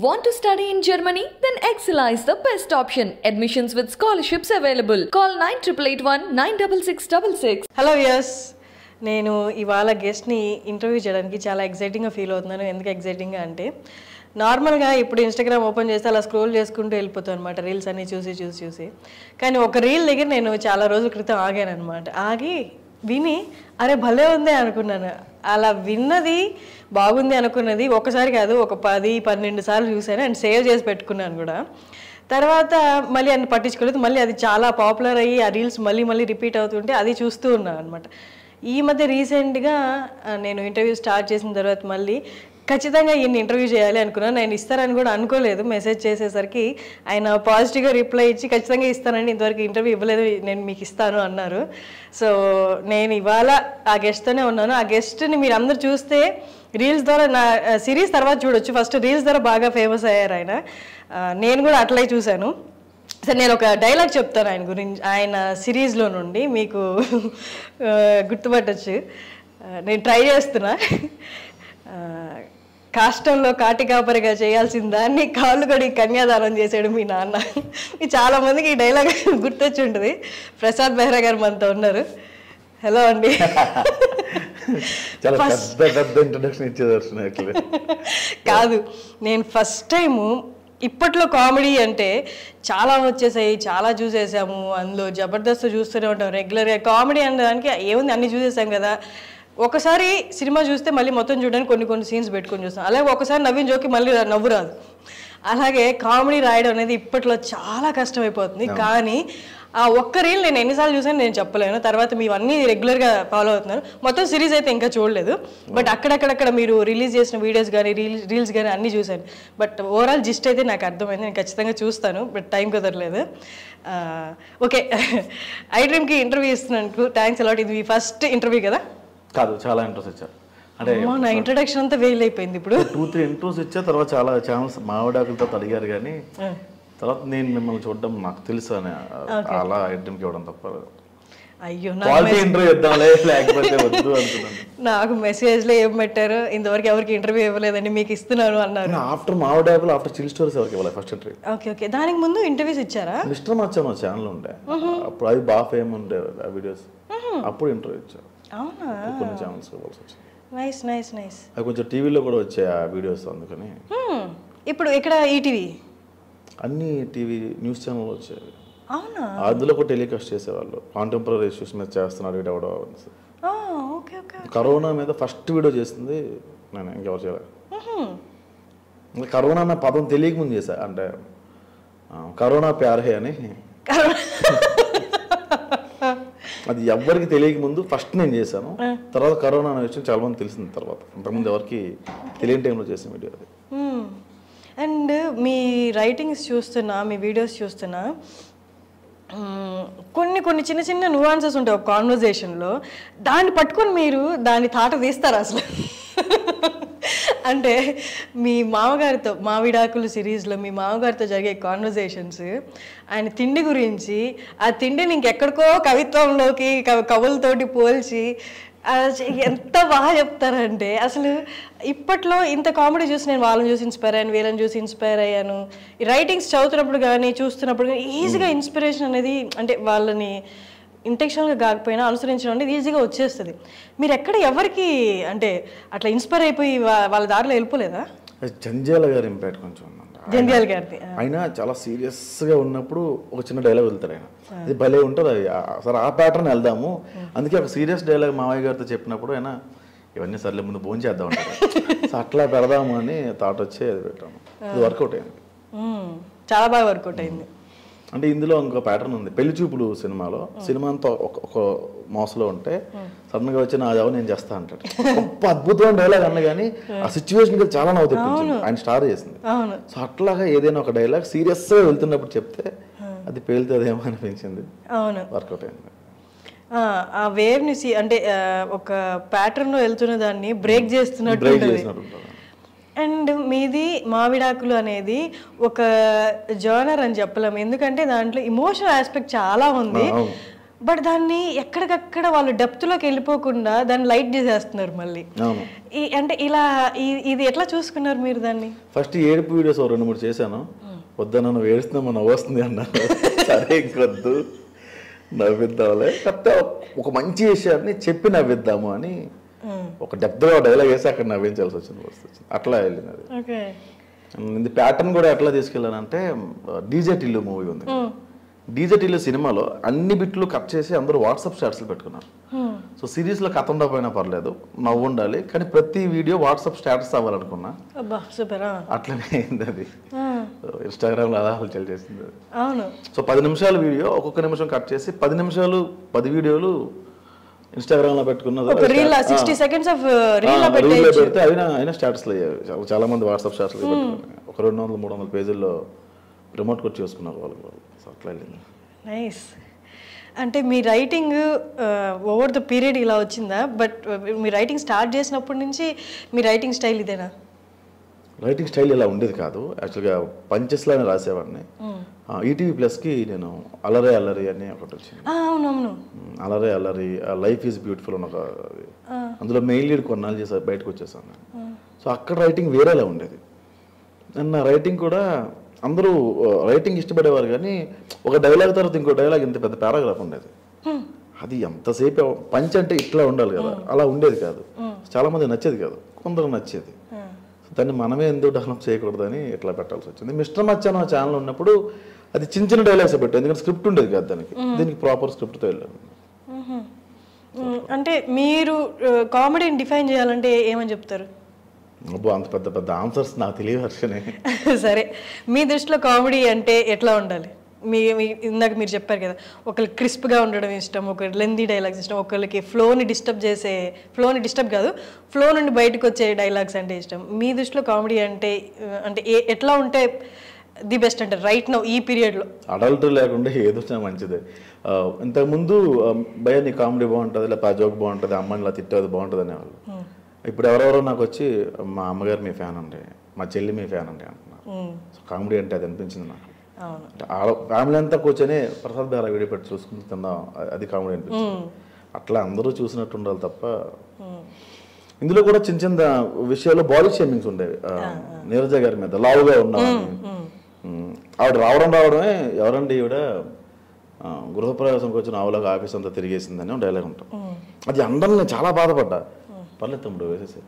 Want to study in Germany? Then Excella is the best option. Admissions with scholarships available. Call 9881 96666. Hello yes నేను ఇవాళ గెస్ట్ని interview చేయడానికి చాలా ఎక్సైటింగ్గా feel అవుతున్నాను. ఎందుకు ఎక్సైటింగ్గా అంటే నార్మల్గా ఇప్పుడు ఇన్స్టాగ్రామ్ ఓపెన్ చేస్తే అలా స్క్రోల్ చేసుకుంటూ వెళ్ళిపోతాను అనమాట, రీల్స్ అన్నీ చూసి. కానీ ఒక రీల్ దగ్గర నేను చాలా రోజుల క్రితం ఆగాను అనమాట. ఆగి విని అరే భలే ఉంది అనుకున్నాను. అలా విన్నది బాగుంది అనుకున్నది ఒకసారి కాదు, ఒక 10-12 సార్లు చూశాను అండ్ సేవ్ చేసి పెట్టుకున్నాను కూడా. తర్వాత మళ్ళీ అన్ని పట్టించుకోలేదు. మళ్ళీ అది చాలా పాపులర్ అయ్యి ఆ రీల్స్ మళ్ళీ రిపీట్ అవుతుంటే అది చూస్తూ ఉన్నాను అనమాట. ఈ మధ్య రీసెంట్గా నేను ఇంటర్వ్యూ స్టార్ట్ చేసిన తర్వాత మళ్ళీ ఖచ్చితంగా ఈయన్ని ఇంటర్వ్యూ చేయాలి అనుకున్నాను. నేను ఇస్తారని కూడా అనుకోలేదు. మెసేజ్ చేసేసరికి ఆయన పాజిటివ్గా రిప్లై ఇచ్చి ఖచ్చితంగా ఇస్తానండి, ఇంతవరకు ఇంటర్వ్యూ ఇవ్వలేదు, నేను మీకు ఇస్తాను అన్నారు. సో నేను ఇవాళ ఆ గెస్ట్తోనే ఉన్నాను. ఆ గెస్ట్ని మీరు అందరూ చూస్తే రీల్స్ ద్వారా, నా సిరీస్ తర్వాత చూడొచ్చు, ఫస్ట్ రీల్స్ ద్వారా బాగా ఫేమస్ అయ్యారు ఆయన. నేను కూడా అట్లే చూశాను. సరే నేను ఒక డైలాగ్ చెప్తాను ఆయన గురించి, ఆయన సిరీస్లో నుండి మీకు గుర్తుపట్టచ్చు. నేను ట్రై చేస్తున్నా. కాష్టంలో కాటికాపరిగా చేయాల్సిన దాన్ని కాళ్ళు కడిగి కన్యాదానం చేశాడు మీ నాన్న. చాలా మందికి ఈ డైలాగ్ గుర్తొచ్చి ఉంటుంది. ప్రసాద్ బెహ్రా గారు మనతో ఉన్నారు. హలో అండి. కాదు, నేను ఫస్ట్ టైము ఇప్పట్లో కామెడీ అంటే చాలా వచ్చేసాయి, చాలా చూసేసాము. అందులో జబర్దస్త్ చూస్తూనే ఉంటాం రెగ్యులర్గా. కామెడీ అనడానికి ఏముంది, అన్నీ చూసేసాం కదా. ఒకసారి సినిమా చూస్తే మళ్ళీ మొత్తం చూడడానికి కొన్ని సీన్స్ పెట్టుకొని చూస్తాం. అలాగే ఒకసారి నవ్విన జోకి మళ్ళీ నవ్వు రాదు. అలాగే కామెడీ రాయడం అనేది ఇప్పట్లో చాలా కష్టమైపోతుంది. కానీ ఆ ఒక్క రీల్ నేను ఎన్నిసార్లు చూసాను నేను చెప్పలేను. తర్వాత మీరు అన్నీ రెగ్యులర్గా ఫాలో అవుతున్నారు. మొత్తం సిరీస్ అయితే ఇంకా చూడలేదు, బట్ అక్కడక్కడ మీరు రిలీజ్ చేసిన వీడియోస్ కానీ రీల్స్ కానీ అన్నీ చూశాను. బట్ ఓవరాల్ జిస్ట్ అయితే నాకు అర్థమైంది. నేను ఖచ్చితంగా చూస్తాను, బట్ టైం కుదరలేదు. ఓకే, ఐ డ్రీమ్కి ఇంటర్వ్యూ ఇస్తున్నాను. Thanks a lot. ఇది మీ ఫస్ట్ ఇంటర్వ్యూ కదా? కాదు, చాలా ఇంట్రెస్ట్ ఇచ్చారు. అంటే నా ఇంట్రొడక్షన్ అంతా వేల్ అయిపోయింది. ఇప్పుడు 2-3 ఇంట్రెస్ట్ ఇచ్చా. తర్వాత చాలా ఛానల్స్ మావిడాకులతో అడిగారు, కానీ తర్వాత నేను మిమ్మల్ని చూడడం నాకు తెలుసు అని అలా ఐటమ్కి ఇవ్వడం తప్ప. అయ్యో, ఇంటర్వ్యూ ఇద్దాంలే లేకపోతే వద్దు అనుకున్నాను. నాకు మెసేజ్లో ఏం పెట్టారు, ఇంతవరకు ఎవరికి ఇంటర్వ్యూ ఇవ్వలేదండి, మీకు ఇస్తున్నాను అన్నారు. ఆఫ్టర్ మావిడాకులు, ఆఫ్టర్ చిల్ స్టోరీస్ ఎవరికి ఇవ్వాలి ఫస్ట్ ఇంటర్వ్యూ. ఓకే, దానికి ముందు ఇంటర్వ్యూస్ ఇచ్చారా? మిస్టర్ మచ్చా ఛానల్ ఉండే అప్పుడు, అది బాగా ఫేమ్ ఉండే ఆ వీడియోస్. అప్పుడు ఇంటర్వ్యూ ఇచ్చారు. అవునా? కొన్ని ఛానల్స్ ఇవ్వాల్సి వచ్చింది. నైస్. అది కొంచెం టీవీలో కూడా వచ్చాయి ఆ వీడియోస్, అందుకని. ఇప్పుడు ఇక్కడ ఈటీవీ అన్ని టీవీ న్యూస్ ఛానల్ వచ్చాయి. అవునా? అందులో కూడా టెలికాస్ట్ చేసేవాళ్ళు. కాంటెంపరీ ఇష్యూస్ మీద చేస్తున్నాడు వీడెవడో. కరోనా మీద ఫస్ట్ వీడియో చేసింది నేను, ఇంకెవరు చేయలేదు. కరోనా అన్న పదం తెలియకముందు చేశా. అంటే కరోనా ప్యారే అని, అది ఎవరికి తెలియక ముందు ఫస్ట్ నేను చేశాను. తర్వాత కరోనా అనే విషయం చాలా మంది తెలిసింది. తర్వాత అంతకుముందు ఎవరికి తెలియని టైంలో చేసిన వీడియో అది. అండ్ మీ రైటింగ్స్ చూస్తున్నా, మీ వీడియోస్ చూస్తున్నా, కొన్ని చిన్న నువాన్సెస్ ఉంటాయి ఒక కాన్వర్జేషన్లో. దాన్ని పట్టుకొని మీరు దాన్ని తాట తీస్తారు అసలు. అంటే మీ మామగారితో, మావిడాకులు సిరీస్లో మీ మామగారితో జరిగే కాన్వర్జేషన్స్, ఆయన తిండి గురించి, ఆ తిండిని ఇంకెక్కడికో కవిత్వంలోకి కవులతోటి పోల్చి ఎంత బాగా చెప్తారంటే, అసలు ఇప్పట్లో ఇంత కామెడీ చూసి నేను వాళ్ళని చూసి ఇన్స్పైర్ అయ్యాను, వీళ్ళని చూసి ఇన్స్పైర్ అయ్యాను. ఈ రైటింగ్స్ చదువుతున్నప్పుడు కానీ చూస్తున్నప్పుడు కానీ ఈజీగా ఇన్స్పిరేషన్ అనేది, అంటే వాళ్ళని ఇంటెన్షనల్గా కాకపోయినా అనుసరించడం అనేది ఈజీగా వచ్చేస్తుంది. మీరు ఎక్కడ ఎవరికి అంటే అట్లా ఇన్స్పైర్ అయిపోయి వాళ్ళ దారిలో వెళ్ళిపోలేదా? జంధ్యాల గారి ఇంపాక్ట్ కొంచెం ఉందంట. జంధ్యాల గారిది. ఆయన చాలా సీరియస్గా ఉన్నప్పుడు ఒక చిన్న డైలాగ్ వెళ్తారు ఆయన, అది భలే ఉంటుంది. అది సరే ఆ ప్యాటర్న్ వెళ్దాము. అందుకే ఒక సీరియస్ డైలాగ్ మావయ్య గారితో చెప్పినప్పుడు ఆయన ఇవన్నీ సర్లే ముందు భోజనం చేద్దాం అంటారు. సో అట్లా పెడదాము అని థాట్ వచ్చి అది పెట్టాము. ఇది వర్కౌట్ అయింది, చాలా బాగా వర్కౌట్ అయింది. అంటే ఇందులో ఇంకో ప్యాటర్న్ ఉంది. పెళ్లి చూపులు సినిమాలో సినిమా అంతా ఒక మోసలో ఉంటే సడన్ గా వచ్చి నా జాబ్ నేను చేస్తా అంటాడు. గొప్ప అద్భుతమైన డైలాగ్ అన్న కానీ ఆ సిచ్యువేషన్ చాలా నవ్వు తెప్పించింది, ఆయన స్టార్ చేసింది. సో అట్లాగా ఏదైనా ఒక డైలాగ్ సీరియస్ గా వెళ్తున్నప్పుడు చెప్తే అది పేలుతుందేమో అనిపించింది. వర్కౌట్ అయింది. ఆ వేవ్ ని అంటే ఒక ప్యాటర్న్ లో వెళ్తున్న దాన్ని బ్రేక్ చేస్తున్నట్టు. అండ్ మీది మావిడాకులు అనేది ఒక జర్నర్ అని చెప్పలేము, ఎందుకంటే దాంట్లో ఇమోషనల్ ఆస్పెక్ట్ చాలా ఉంది. బట్ దాన్ని ఎక్కడికక్కడ వాళ్ళు డెప్త్లోకి వెళ్ళిపోకుండా దాన్ని లైట్ చేసేస్తున్నారు మళ్ళీ. అంటే ఇలా ఇది ఎట్లా చూసుకున్నారు మీరు దాన్ని? ఫస్ట్ ఏడుపు వీడియోస్ 2-3 చేశాను. వద్దా నన్ను ఏడుస్తున్నామో నవ్వు వస్తుంది అన్నాను. సరే ఇంకొద్దు, నవ్విద్దాంలే, కాకపోతే ఒక మంచి విషయాన్ని చెప్పి నవ్విద్దాము అని ఒక డెప్త్గా డైలాగ్ వేసి అక్కడ నవ్వించాల్సి వచ్చింది. అట్లా వెళ్ళింది అది. ఇది ప్యాటర్న్ కూడా ఎట్లా తీసుకెళ్ళానంటే, డీజే టిల్లు మూవీ ఉంది. డీజే టిల్లు సినిమాలో అన్ని బిట్లు కట్ చేసి అందరూ వాట్సాప్ స్టాటస్లు పెట్టుకున్నారు. సో సిరీస్లో కథ ఉండకపోయినా పర్లేదు, నవ్వు ఉండాలి, కానీ ప్రతి వీడియో వాట్సాప్ స్టాటస్ అవ్వాలనుకున్నా. అట్లనే అయింది అది. ఇన్స్టాగ్రామ్లో అలా హల్చల్ చేసింది అది. సో 10 నిమిషాల వీడియో ఒక్కొక్క నిమిషం కట్ చేసి 10 నిమిషాలు 10 వీడియోలు ఇన్స్టాగ్రామ్ లో పెట్టుకున్నది. పెడితే అయినా స్టాటస్లు అయ్యాయి. చాలా మంది వాట్సాప్ స్టాటస్లు పెట్టుకున్నారు. ఒక 200-300 పేజీల్లో ప్రమోట్ కూడా చేసుకున్నారు వాళ్ళు. అట్లా వెళ్ళింది. నైస్. అంటే మీ రైటింగ్ ఓవర్ ద పీరియడ్ ఇలా వచ్చిందా? బట్ మీ రైటింగ్ స్టార్ట్ చేసినప్పటి నుంచి మీ రైటింగ్ స్టైల్ ఇదేనా? రైటింగ్ స్టైల్ ఇలా ఉండేది కాదు. యాక్చువల్గా పంచెస్లానే రాసేవాడిని. ఈటీవీ ప్లస్కి నేను అలరే అల్లరి అని ఒకటి వచ్చింది. అవునవును, అలరే అల్లరి, లైఫ్ ఈజ్ బ్యూటిఫుల్ అని ఒక, అందులో మెయిన్ లీడ్ కొన్నాళ్ళు చేసి బయటకు వచ్చేసాను. సో అక్కడ రైటింగ్ వేరేలా ఉండేది. నా రైటింగ్ కూడా అందరూ రైటింగ్ ఇష్టపడేవారు, కానీ ఒక డైలాగ్ తర్వాత ఇంకో డైలాగ్ ఇంత పెద్ద పారాగ్రాఫ్ ఉండేది. అది ఎంతసేపు పంచ్ అంటే ఇట్లా ఉండాలి కదా, అలా ఉండేది కాదు. చాలా మంది నచ్చేది కాదు, కొందరు నచ్చేది. దాన్ని మనమే ఎందుకు డెవలప్ చేయకూడదని ఇట్లా పెట్టాల్సి వచ్చింది. మిస్టర్ మచ్చాన్ ఛానల్ ఉన్నప్పుడు అది చిన్న చిన్న డైలాగ్స్ పెట్టాను, ఎందుకంటే స్క్రిప్ట్ ఉండేది కాదు దానికి. దీనికి ప్రాపర్ స్క్రిప్ట్తో వెళ్ళాను. అంటే మీరు కామెడీని డిఫైన్ చేయాలంటే ఏమని చెప్తారు? అబ్బో, అంత పెద్ద పెద్ద ఆన్సర్స్ నాకు తెలియవచ్చనే. సరే, మీ దృష్టిలో కామెడీ అంటే ఎట్లా ఉండాలి? ఇందాక మీరు చెప్పారు కదా, ఒకరికి క్రిస్ప్గా ఉండడం ఇష్టం, ఒకరికి లెందీ డైలాగ్స్ ఇష్టం, ఒకరికి ఫ్లోని డిస్టర్బ్ కాదు, ఫ్లో నుండి బయటకు వచ్చే డైలాగ్స్ అంటే ఇష్టం. మీ దృష్టిలో కామెడీ అంటే అంటే ఎట్లా ఉంటే ది బెస్ట్ అంటే రైట్ నౌ ఈ పీరియడ్లో? అడల్ట్ లేకుండా ఏదో మంచిదే. ఇంతకుముందు భయ నీ కామెడీ బాగుంటుంది, లేకపోతే ఆ జోక్ బాగుంటుంది, అమ్మని ఇలా తిట్టేది బాగుంటుంది అనేవాళ్ళు. ఇప్పుడు ఎవరెవరో నాకు వచ్చి మా అమ్మగారు మీ ఫ్యాన్ అండి, మా చెల్లి మీ ఫ్యాన్ అండి అంటున్నారు. సో కామెడీ అంటే అది అనిపించింది నాకు. ఫ్యామిలీ అంతా కూర్చొని ప్రసాద్ గారు వీడియో పెట్టి చూసుకుంటున్నాం, అది కామెడీ అనిపించింది. అట్లా అందరూ చూసినట్టు ఉండాలి తప్ప. ఇందులో కూడా చిన్న చిన్న విషయాల్లో బాడీ షేమింగ్స్ ఉండేవి. నీరజ గారి మీద లావుగా ఉన్నామని, ఆవిడ రావడమే ఎవరండి ఈవిడ గృహప్రవేశంకి వచ్చిన ఆవులాగా ఆఫీస్ అంతా తిరిగేసిందని డైలాగ్ ఉంటాం. అది అందరిని చాలా బాధపడ్డా. పర్లేదు తమ్ముడు వేసేసి,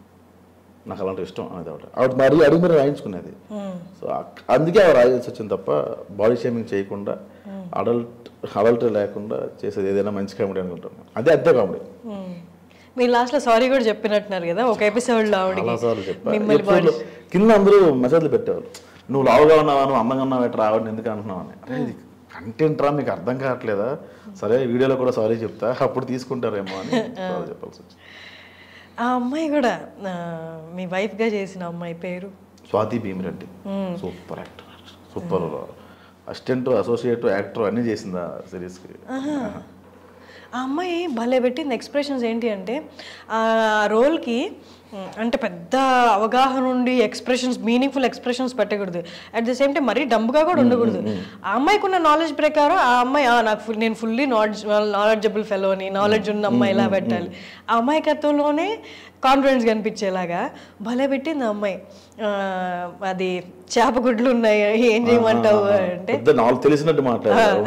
నాకు అలాంటి ఇష్టం అనేది ఆవిడ మరీ అడిగి మీరు రాయించుకునేది. సో అందుకే ఆవిడ రాయాల్సి వచ్చింది తప్ప బాడీ షేమింగ్ చేయకుండా, అడల్ట్ లేకుండా చేసేది ఏదైనా మంచి కామెడీ అనుకుంటాను. అదే కామెడీ. మీరు లాస్ట్లో సారీ కూడా చెప్పినట్టున్నారు కదా ఒక ఎపిసోడ్లో. చాలాసార్లు చెప్పాను. కింద అందరూ మెసేజ్లు పెట్టేవాళ్ళు, నువ్వు లావుగా ఉన్నావా, నువ్వు అందంగా ఉన్నావు, ఎట్లా ఆవిడని ఎందుకు అంటున్నావు అని. అరే ఇది కంటెంట్ రా, మీకు అర్థం కావట్లేదా? సరే వీడియోలో కూడా సారీ చెప్తా, అప్పుడు తీసుకుంటారేమో అని చెప్పాల్సి వచ్చింది. ఆ అమ్మాయి కూడా మీ వైఫ్గా చేసిన అమ్మాయి పేరు Swathi Bhimireddy. Super actor, super assistant, associate, actor అన్నీ చేసింది ఆ సిరీస్కి. ఆ అమ్మాయి భలే పెట్టింది ఎక్స్ప్రెషన్స్. ఏంటి అంటే ఆ రోల్కి అంటే పెద్ద అవగాహన ఉండి ఎక్స్ప్రెషన్స్, మీనింగ్ఫుల్ ఎక్స్ప్రెషన్స్ పెట్టకూడదు, అట్ ద సేమ్ టైం మరీ డంబుగా కూడా ఉండకూడదు. ఆ అమ్మాయికి ఉన్న నాలెడ్జ్ ప్రకారం ఆ అమ్మాయి నేను ఫుల్లీ నాలెడ్జబుల్ ఫెలో అని, నాలెడ్జ్ ఉన్న అమ్మాయి ఇలా పెట్టాలి. ఆ అమాయకత్వంలోనే కాన్ఫిడెన్స్ కనిపించేలాగా భలే పెట్టింది ఆ అమ్మాయి. అది చేపగుడ్లు ఉన్నాయి, ఏం చేయమంటావు అంటే తెలిసినట్టు మాట్లాడారు.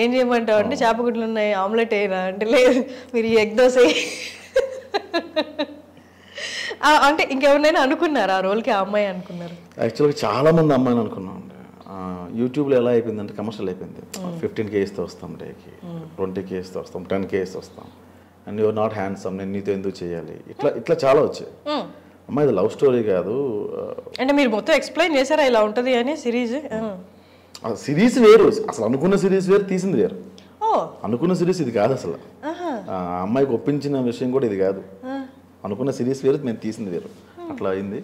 ఏం చేయమంటావు అంటే చేపగుడ్లు ఉన్నాయి, ఆమ్లెట్ వేయరా అంటే లేదు మీరు ఎగ్ దోశ. అంటే ఇంకెవరినైనా అనుకున్నారు ఆ రోల్కి? ఆ అమ్మాయి అనుకున్నారు? యాక్చువల్గా చాలా మంది అమ్మాయిని అనుకున్నాం. యూట్యూబ్లో ఎలా అయిపోయిందంటే కమర్షియల్ అయిపోయింది. 15K ఇస్తే వస్తాం డేకి, 20K ఇస్తే వస్తాం, 10K ఇస్తే వస్తాం, అండ్ యువర్ నాట్ హ్యాండ్సమ్, నేను నీతో ఎందుకు చేయాలి, ఇట్లా చాలా వచ్చాయి. అమ్మాయి లవ్ స్టోరీ కాదు. అంటే మీరు మొత్తం ఎక్స్ప్లెయిన్ చేశారా ఇలా ఉంటుంది అని? సిరీస్ వేరు, అసలు అనుకున్న సిరీస్ వేరు, తీసింది వేరు. అనుకున్న సిరీస్ ఇది కాదు అసలు. అమ్మాయికి ఒప్పించిన విషయం కూడా ఇది కాదు. అనుకున్న సిరీస్ వేరు, మేము తీసింది వేరు. అట్లా అయింది.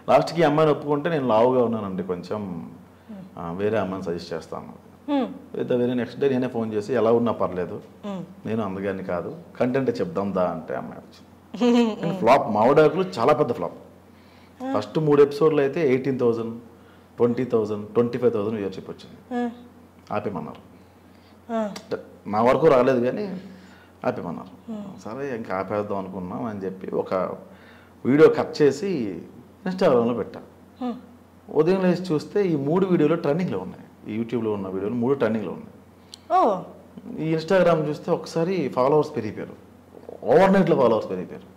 లాస్ట్కి అమ్మాయిని ఒప్పుకుంటే నేను లావుగా ఉన్నానండి కొంచెం, వేరే అమ్మాయిని సజెస్ట్ చేస్తాను. అయితే వేరే నెక్స్ట్ డే నేనే ఫోన్ చేసి ఎలా ఉన్నా పర్లేదు, నేను అందగాని కాదు, కంటెంట్ చెప్దాం దా అంటే అమ్మాయి వచ్చింది. ఫ్లాప్, మావిడాకులు చాలా పెద్ద ఫ్లాప్. ఫస్ట్ 3 ఎపిసోడ్లు అయితే 18,000, 20,000, 25,000 వ్యూవర్షిప్ వచ్చింది. ఆపేమన్నారు. నా వరకు రాలేదు కానీ ఆపేమన్నారు. సరే ఇంకా ఆపేద్దాం అనుకున్నాం అని చెప్పి ఒక వీడియో కట్ చేసి ఇన్స్టాగ్రామ్లో పెట్టా. ఉదయం లేచి చూస్తే ఈ 3 వీడియోలు ట్రెండింగ్లో ఉన్నాయి. ఈ యూట్యూబ్లో ఉన్న వీడియోలు 3 ట్రెండింగ్లో ఉన్నాయి. ఈ ఇన్స్టాగ్రామ్ చూస్తే ఒకసారి ఫాలోవర్స్ పెరిగిపోయారు, ఓవర్ నైట్లో ఫాలోవర్స్ పెరిగిపోయారు.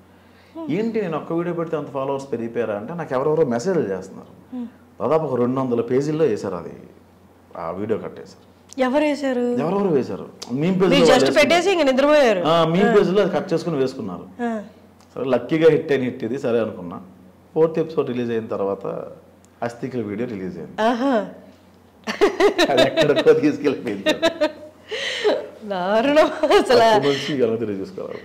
ఏంటి నేను ఒక్క వీడియో పెడితే అంత ఫాలోవర్స్ పెరిగిపోయారా అంటే నాకు ఎవరెవరో మెసేజ్లు చేస్తున్నారు. దాదాపు ఒక 200 పేజీల్లో వేశారు అది, ఆ వీడియో కట్టేశారు. ఎవరెవరు వేశారు, మీమ్ పేజ్ మీమ్ పేజ్లో అది కట్ చేసుకుని వేసుకున్నారు. సరే లక్కీగా హిట్ ఇది సరే అనుకున్నా. 4th ఎపిసోడ్ రిలీజ్ అయిన తర్వాత అస్థికల వీడియో రిలీజ్ అయింది. అది ఎక్కడికో తీసుకెళ్ళిపోయింది. తెలియజేసుకోవాలి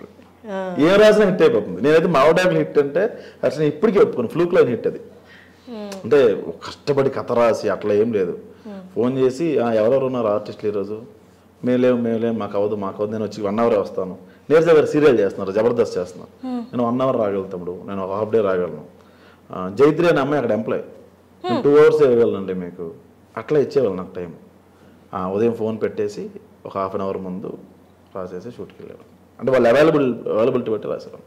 ఏం రాసినా హిట్ అయిపోతుంది. నేనైతే మావడాకులు హిట్ అంటే అసలు ఇప్పటికీ ఒప్పుకోను, ఫ్లూక్ లైన్ హిట్ అది. అంటే కష్టపడి కథ రాసి అట్లా ఏం లేదు. ఫోన్ చేసి ఎవరెవరు ఉన్నారు ఆర్టిస్టులు ఈరోజు, మేమేం మాకు అవ్వదు నేను వచ్చి 1 అవరే వస్తాను. నేర్చే గారు సీరియల్ చేస్తున్నారు, జబర్దస్త్ చేస్తున్నారు, నేను 1 అవర్ రాగలుగుతాడు, నేను ఒక హాఫ్ డే రాగలను. జైత్రి అనే అమ్మాయి అక్కడ ఎంప్లాయ్, నేను 2 అవర్స్ ఇవ్వగలనండి మీకు, అట్లా ఇచ్చేవాళ్ళు నాకు టైం. ఉదయం ఫోన్ పెట్టేసి ఒక హాఫ్ అన్ అవర్ ముందు రాసేసి షూట్కి వెళ్ళారు. అంటే వాళ్ళు అవైలబిలిటీ బట్టి రాశారు.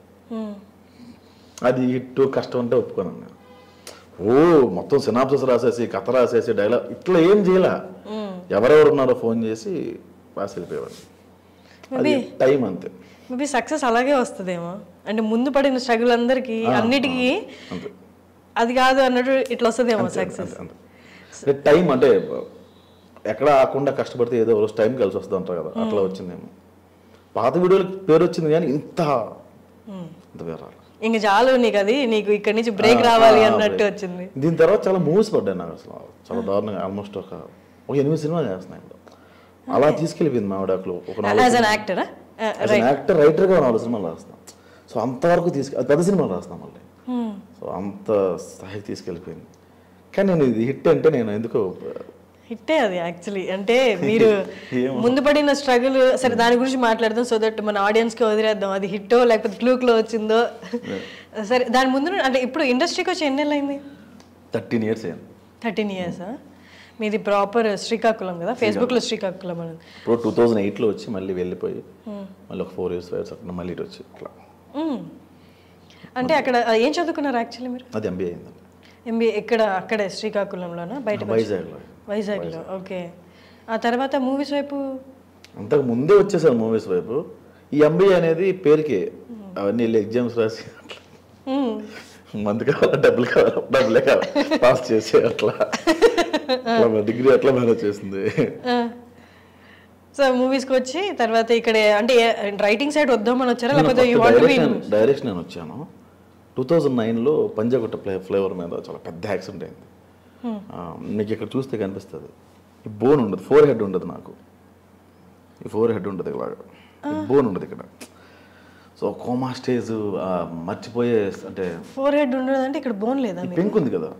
అది హిట్ కష్టం అంటే ఒప్పుకోను నేను. మొత్తం సినాప్సిస్ రాసేసి కథ రాసేసి డైలాగ్ ఇట్లా ఏం చేయలే. ఎవరెవరు ఉన్నారో ఫోన్ చేసి రాసి వెళ్ళిపోయేవాడు. అది టైం అంతే. మేబీ సక్సెస్ అలాగే వస్తుందేమో, అంటే ముందు పడిన స్ట్రగుల్ అందరికి అన్నిటికీ అది కాదు అన్నట్టు ఇట్లా వస్తుందేమో సక్సెస్. టైం అంటే ఎక్కడ ఆకుండా కష్టపడితే ఏదో రోజు టైం కలిసి వస్తుంది అంటారు కదా, అట్లా వచ్చిందేమో. పాత వీడియోలకి పేరు వచ్చింది కానీ ఇంత వేరే ఇంక చాలు నీకు, అది నీకు ఇక్కడి నుంచి బ్రేక్ రావాలి అన్నట్టు వచ్చింది. దీని తర్వాత చాలా మూవీస్ పడ్డాయి నాకు, అసలు చాలా దారుణంగా. ఆల్మోస్ట్ ఒక 8 సినిమాలు చేస్తున్నాయి ఇప్పుడు. అలా తీసుకెళ్ళిపోయింది మావిడాకులు. ఒక యాక్టర్ రైటర్గా 4 సినిమాలు రాస్తాం. సో అంతవరకు పెద్ద సినిమాలు రాస్తాం మళ్ళీ. సో అంత స్థాయికి తీసుకెళ్ళిపోయింది. కానీ నేను ఇది హిట్ అంటే నేను ఎందుకో హిట్టే అది యాక్చువల్లీ. అంటే మీరు ముందు పడిన స్ట్రగుల్ సరే దాని గురించి మాట్లాడదాం, సో దట్ మన ఆడియన్స్కి వదిలేద్దాం అది హిట్టో లేకపోతే ఫ్లూక్లో వచ్చిందో. సరే దాని ముందు అంటే ఇప్పుడు ఇండస్ట్రీకి వచ్చి ఎన్ని నెలలు అయింది? 13 ఇయర్స్ అయింది. 13 ఇయర్స్. మీది ప్రాపర్ శ్రీకాకుళం కదా, ఫేస్బుక్లో శ్రీకాకుళం అని. ఇప్పుడు 2008లో వచ్చి మళ్ళీ వెళ్ళిపోయి మళ్ళీ ఒక 4 years అట్లా మళ్ళీ ఇటు వచ్చి ఇట్లా. అంటే అక్కడ ఏం చదువుకున్నారు యాక్చువల్లీ మీరు? అది ఎంబీఏ అయిందండి. ఎంబీఏ అక్కడే శ్రీకాకుళంలోనా? బయట వైజాగ్లో. ఓకే. ఆ తర్వాత మూవీస్ వైపు అంతకు ముందే వచ్చేసాను మూవీస్ వైపు. ఈ ఎంబీఏ అనేది పేరుకే, అవన్నీ వెళ్ళి ఎగ్జామ్స్ రాసి మందు కావాలా డబ్బులే కావాలి పాస్ చేసి అట్లా డిగ్రీ అట్లా మేనేజ్ చేసింది. సో మూవీస్కి వచ్చి తర్వాత ఇక్కడ అంటే రైటింగ్ సైడ్ వద్దామని వచ్చారా లేకపోతే డైరెక్షన్ అని వచ్చాను. 2009లో పంజాగుట్ట ఫ్లేవర్ మీద చాలా పెద్ద యాక్సిడెంట్ అయింది. మీకు ఇక్కడ చూస్తే కనిపిస్తుంది, ఈ బోన్ ఉండదు, 4 head ఉండదు నాకు, ఈ 4 head ఉండదు ఇలాగా, బోన్ ఉండదు ఇక్కడ. సో కోమా స్టేజ్ మర్చిపోయే, అంటే 4 head ఉండదు అంటే ఇక్కడ బోన్ లేదా? పెంక్ ఉంది కదా,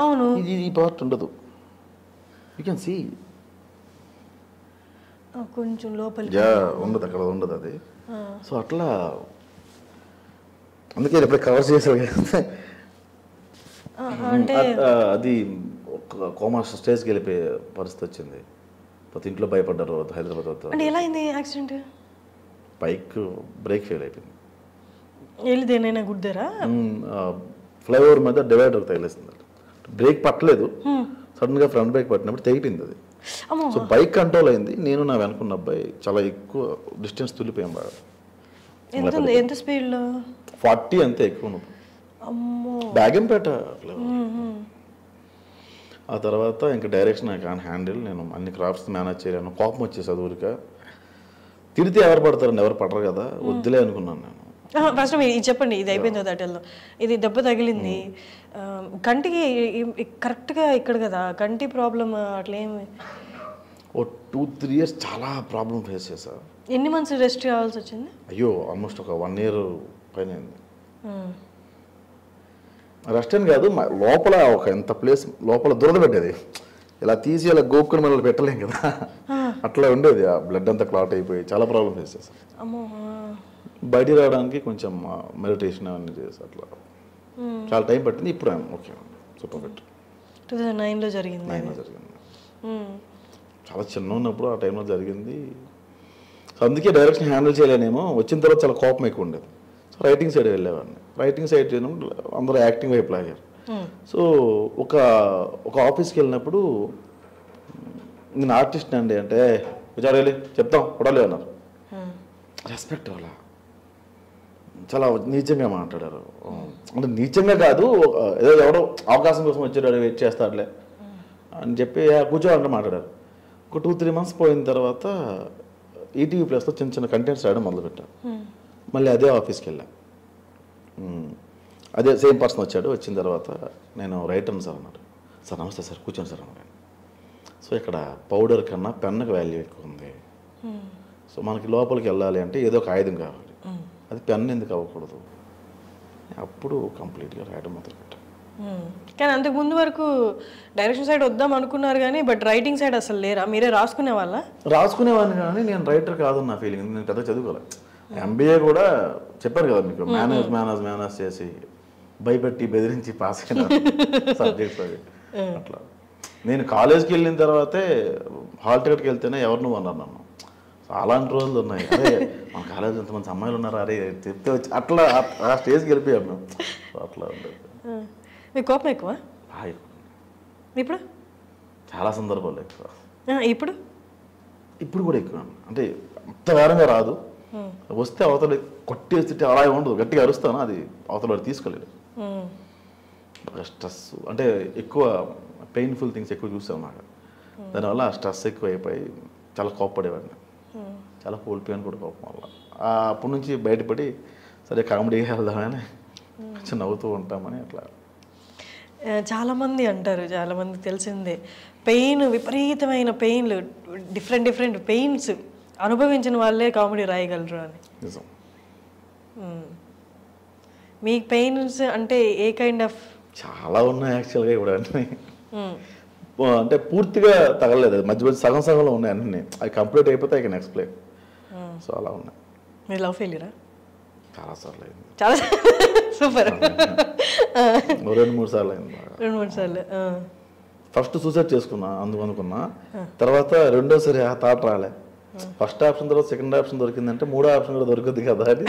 అవును, ఈ పార్ట్ ఉండదు. యూ కెన్ సీ కొంచెం లోపల ఉండదు, అక్కడ ఉండదు అది. సో అట్లా అందుకే ఇప్పుడు కవర్ చేసారు కదా. అది కోమా స్టేజ్కి వెళ్ళిపోయే పరిస్థితి వచ్చింది. ప్రతి ఇంట్లో భయపడ్డారు హైదరాబాద్ వద్ద. అంటే ఎలా అయింది యాక్సిడెంట్? బైక్ బ్రేక్ ఫెయిల్ అయిపోయింది. వెళ్ళిదేనైనా గుద్దారా? ఫ్లైఓవర్ మీద డివైడర్ తగిలేసింది. బ్రేక్ పట్టలేదు, సడన్గా ఫ్రంట్ బ్రేక్ పట్టినప్పుడు తెగిపోయింది అది. సో బైక్ కంట్రోల్ అయింది, నేను నా వెనుకున్న అబ్బాయి చాలా ఎక్కువ డిస్టెన్స్ తుల్లిపోయాం బాగా. ఎంత స్పీడ్లో? 40 అంతే, ఎక్కువ నువ్వు బ్యాగంపేట. ఆ తర్వాత ఇంకా డైరెక్షన్ ఐ కాన్ హ్యాండిల్, నేను అన్ని క్రాఫ్ట్స్ మేనేజ్ చేయలేను. కోపం వచ్చేసి ఊరిక తిరిగితే ఎవరు పడతారండి, ఎవరు పడరు కదా, వద్దులే అనుకున్నాను నేను. ఫస్ట్ ఇది చెప్పండి, ఇది అయిపోయింది దాటల్లో, ఇది దెబ్బ తగిలింది కంటికి కరెక్ట్గా ఇక్కడ కదా, కంటి ప్రాబ్లం అట్లా ఏమి? ఓ 2-3 years చాలా ప్రాబ్లం ఫేస్ చేశా. ఎన్ని మంత్స్ రెస్ట్ కావాల్సి వచ్చింది? అయ్యో ఆల్మోస్ట్ ఒక 1 year పైన అయింది. రెస్ట్ అని కాదు, లోపల ఒక ఎంత ప్లేస్ లోపల దురద పెట్టేది, ఇలా తీసి అలా గోక్కుని మనల్ని పెట్టలేం కదా, అట్లా ఉండేది. ఆ బ్లడ్ అంతా క్లాట్ అయిపోయి చాలా ప్రాబ్లం ఫేస్ చేశాను. బయటికి రావడానికి కొంచెం మెడిటేషన్ అవన్నీ చేసి అట్లా చాలా టైం పట్టింది. ఇప్పుడు ఓకే, సూపర్ ఫిట్. 2009లో జరిగింది. చాలా చిన్న ఉన్నప్పుడు ఆ టైంలో జరిగింది. సో అందుకే డైరెక్షన్ హ్యాండిల్ చేయలేనేమో, వచ్చిన తర్వాత చాలా కోపం ఎక్కువ ఉండేది. సో రైటింగ్ సైడ్ వెళ్ళేవాడిని. రైటింగ్ సైడ్ చేయడం అందరూ యాక్టింగ్ వైపు లాగారు. సో ఒక ఆఫీస్కి వెళ్ళినప్పుడు నేను ఆర్టిస్ట్ అండి అంటే విచారాలి చెప్తాం కొడాలి అన్నారు. రెస్పెక్ట్ అలా చాలా నీచంగా మాట్లాడారు. అంటే నీచంగా కాదు, ఏదో ఎవడో అవకాశం కోసం వచ్చాడు వెయిట్ చేస్తాడులే అని చెప్పి కూర్చోవాలంటే మాట్లాడారు. ఒక 2-3 months పోయిన తర్వాత ఈటీవీ ప్లస్లో చిన్న చిన్న కంటెంట్స్ రాయడం మొదలుపెట్టాను. మళ్ళీ అదే ఆఫీస్కి వెళ్ళా. అదే సేమ్ పర్సన్ వచ్చాడు. వచ్చిన తర్వాత నేను రైటర్ని సార్ అన్నాడు. సార్ నమస్తే సార్, కూర్చోండి సార్ అన్నాడు. సో ఇక్కడ పౌడర్ కన్నా పెన్నుకి వాల్యూ ఎక్కువ ఉంది. సో మనకి లోపలికి వెళ్ళాలి అంటే ఏదో ఒక ఆయుధం కావాలి, అది పెన్ను ఎందుకు అవ్వకూడదు. అప్పుడు కంప్లీట్గా రాయడం మొదలుపెట్టాను. కానీ అంతకు ముందు వరకు డైరెక్షన్ సైడ్ వద్దాం అనుకున్నారు కానీ బట్ రైటింగ్ సైడ్ అసలు లేరా? మీరే రాసుకునే వాళ్ళ? రాసుకునేవాడిని కానీ నేను రైటర్ కాదు నా ఫీలింగ్. నేను పెద్ద చదువుకోలేదు. ఎంబీఏ కూడా చెప్పారు కదా మీకు, మేనేజ్ చేసి భయపెట్టి బెదిరించి పాస్ అయిన సబ్జెక్ట్స్ అవి. అట్లా నేను కాలేజ్కి వెళ్ళిన తర్వాతే హాల్ టికెట్కి వెళ్తేనే ఎవరు నువ్వు అన్నారు నన్ను. అలాంటి రోజులు ఉన్నాయి. అరే మన కాలేజ్ ఎంతమంది అమ్మాయిలు ఉన్నారు, అరే చెప్తే వచ్చి అట్లా ఆ స్టేజ్కి వెళ్ళిపోయాను మేము. అట్లా ఉండేది. మీకు కోపం ఎక్కువ? ఇప్పుడు చాలా సందర్భాలు ఎక్కువ. ఇప్పుడు కూడా ఎక్కువ. అంటే అంత వేరంగా రాదు. వస్తే అవతల కొట్టేస్తుంటే అలా ఉండదు, గట్టిగా అరుస్తాను, అది అవతల తీసుకోలేదు. స్ట్రెస్ అంటే ఎక్కువ పెయిన్ఫుల్ థింగ్స్ ఎక్కువ చూసాం నాకు. దానివల్ల ఆ స్ట్రెస్ ఎక్కువ అయిపోయి చాలా కోప్పడేవాడిని. చాలా కోల్పోయాను కూడా కోపం వల్ల. అప్పటి నుంచి బయటపడి సరే కామెడీగా వెళ్దామని కొంచెం నవ్వుతూ ఉంటామని అట్లా. చాలామంది అంటారు, చాలామందికి తెలిసిందే, విపరీతమైన పెయిన్లు, డిఫరెంట్ పెయిన్స్ అనుభవించిన వాళ్ళే కామెడీ రాయగలరు అని. నిజం. మీకు పెయిన్స్ అంటే ఏ కైండ్ ఆఫ్? చాలా ఉన్నాయి యాక్చువల్గా ఇప్పుడు అన్నీ. అంటే పూర్తిగా తగలలేదు, మధ్య సగం సగంలో ఉన్నాయి అన్నీ. అది కంప్లీట్ అయిపోతే ఐ కెన్ ఎక్స్ప్లెయిన్. సో అలా ఉన్నాయి. మీరు లవ్ ఫెయిల్యూరా? చాలాసార్లు అయింది. చాలా సూపర్. 2-3 సార్లు అయింది. 2-3 సార్లు. ఫస్ట్ సూసైడ్ చేసుకున్నా అనుకున్నా. తర్వాత రెండోసారి ఆ థాట్ రాలే. ఫస్ట్ ఆప్షన్ తర్వాత సెకండ్ ఆప్షన్ దొరికిందంటే మూడో ఆప్షన్ కూడా దొరుకుద్ది కదా అని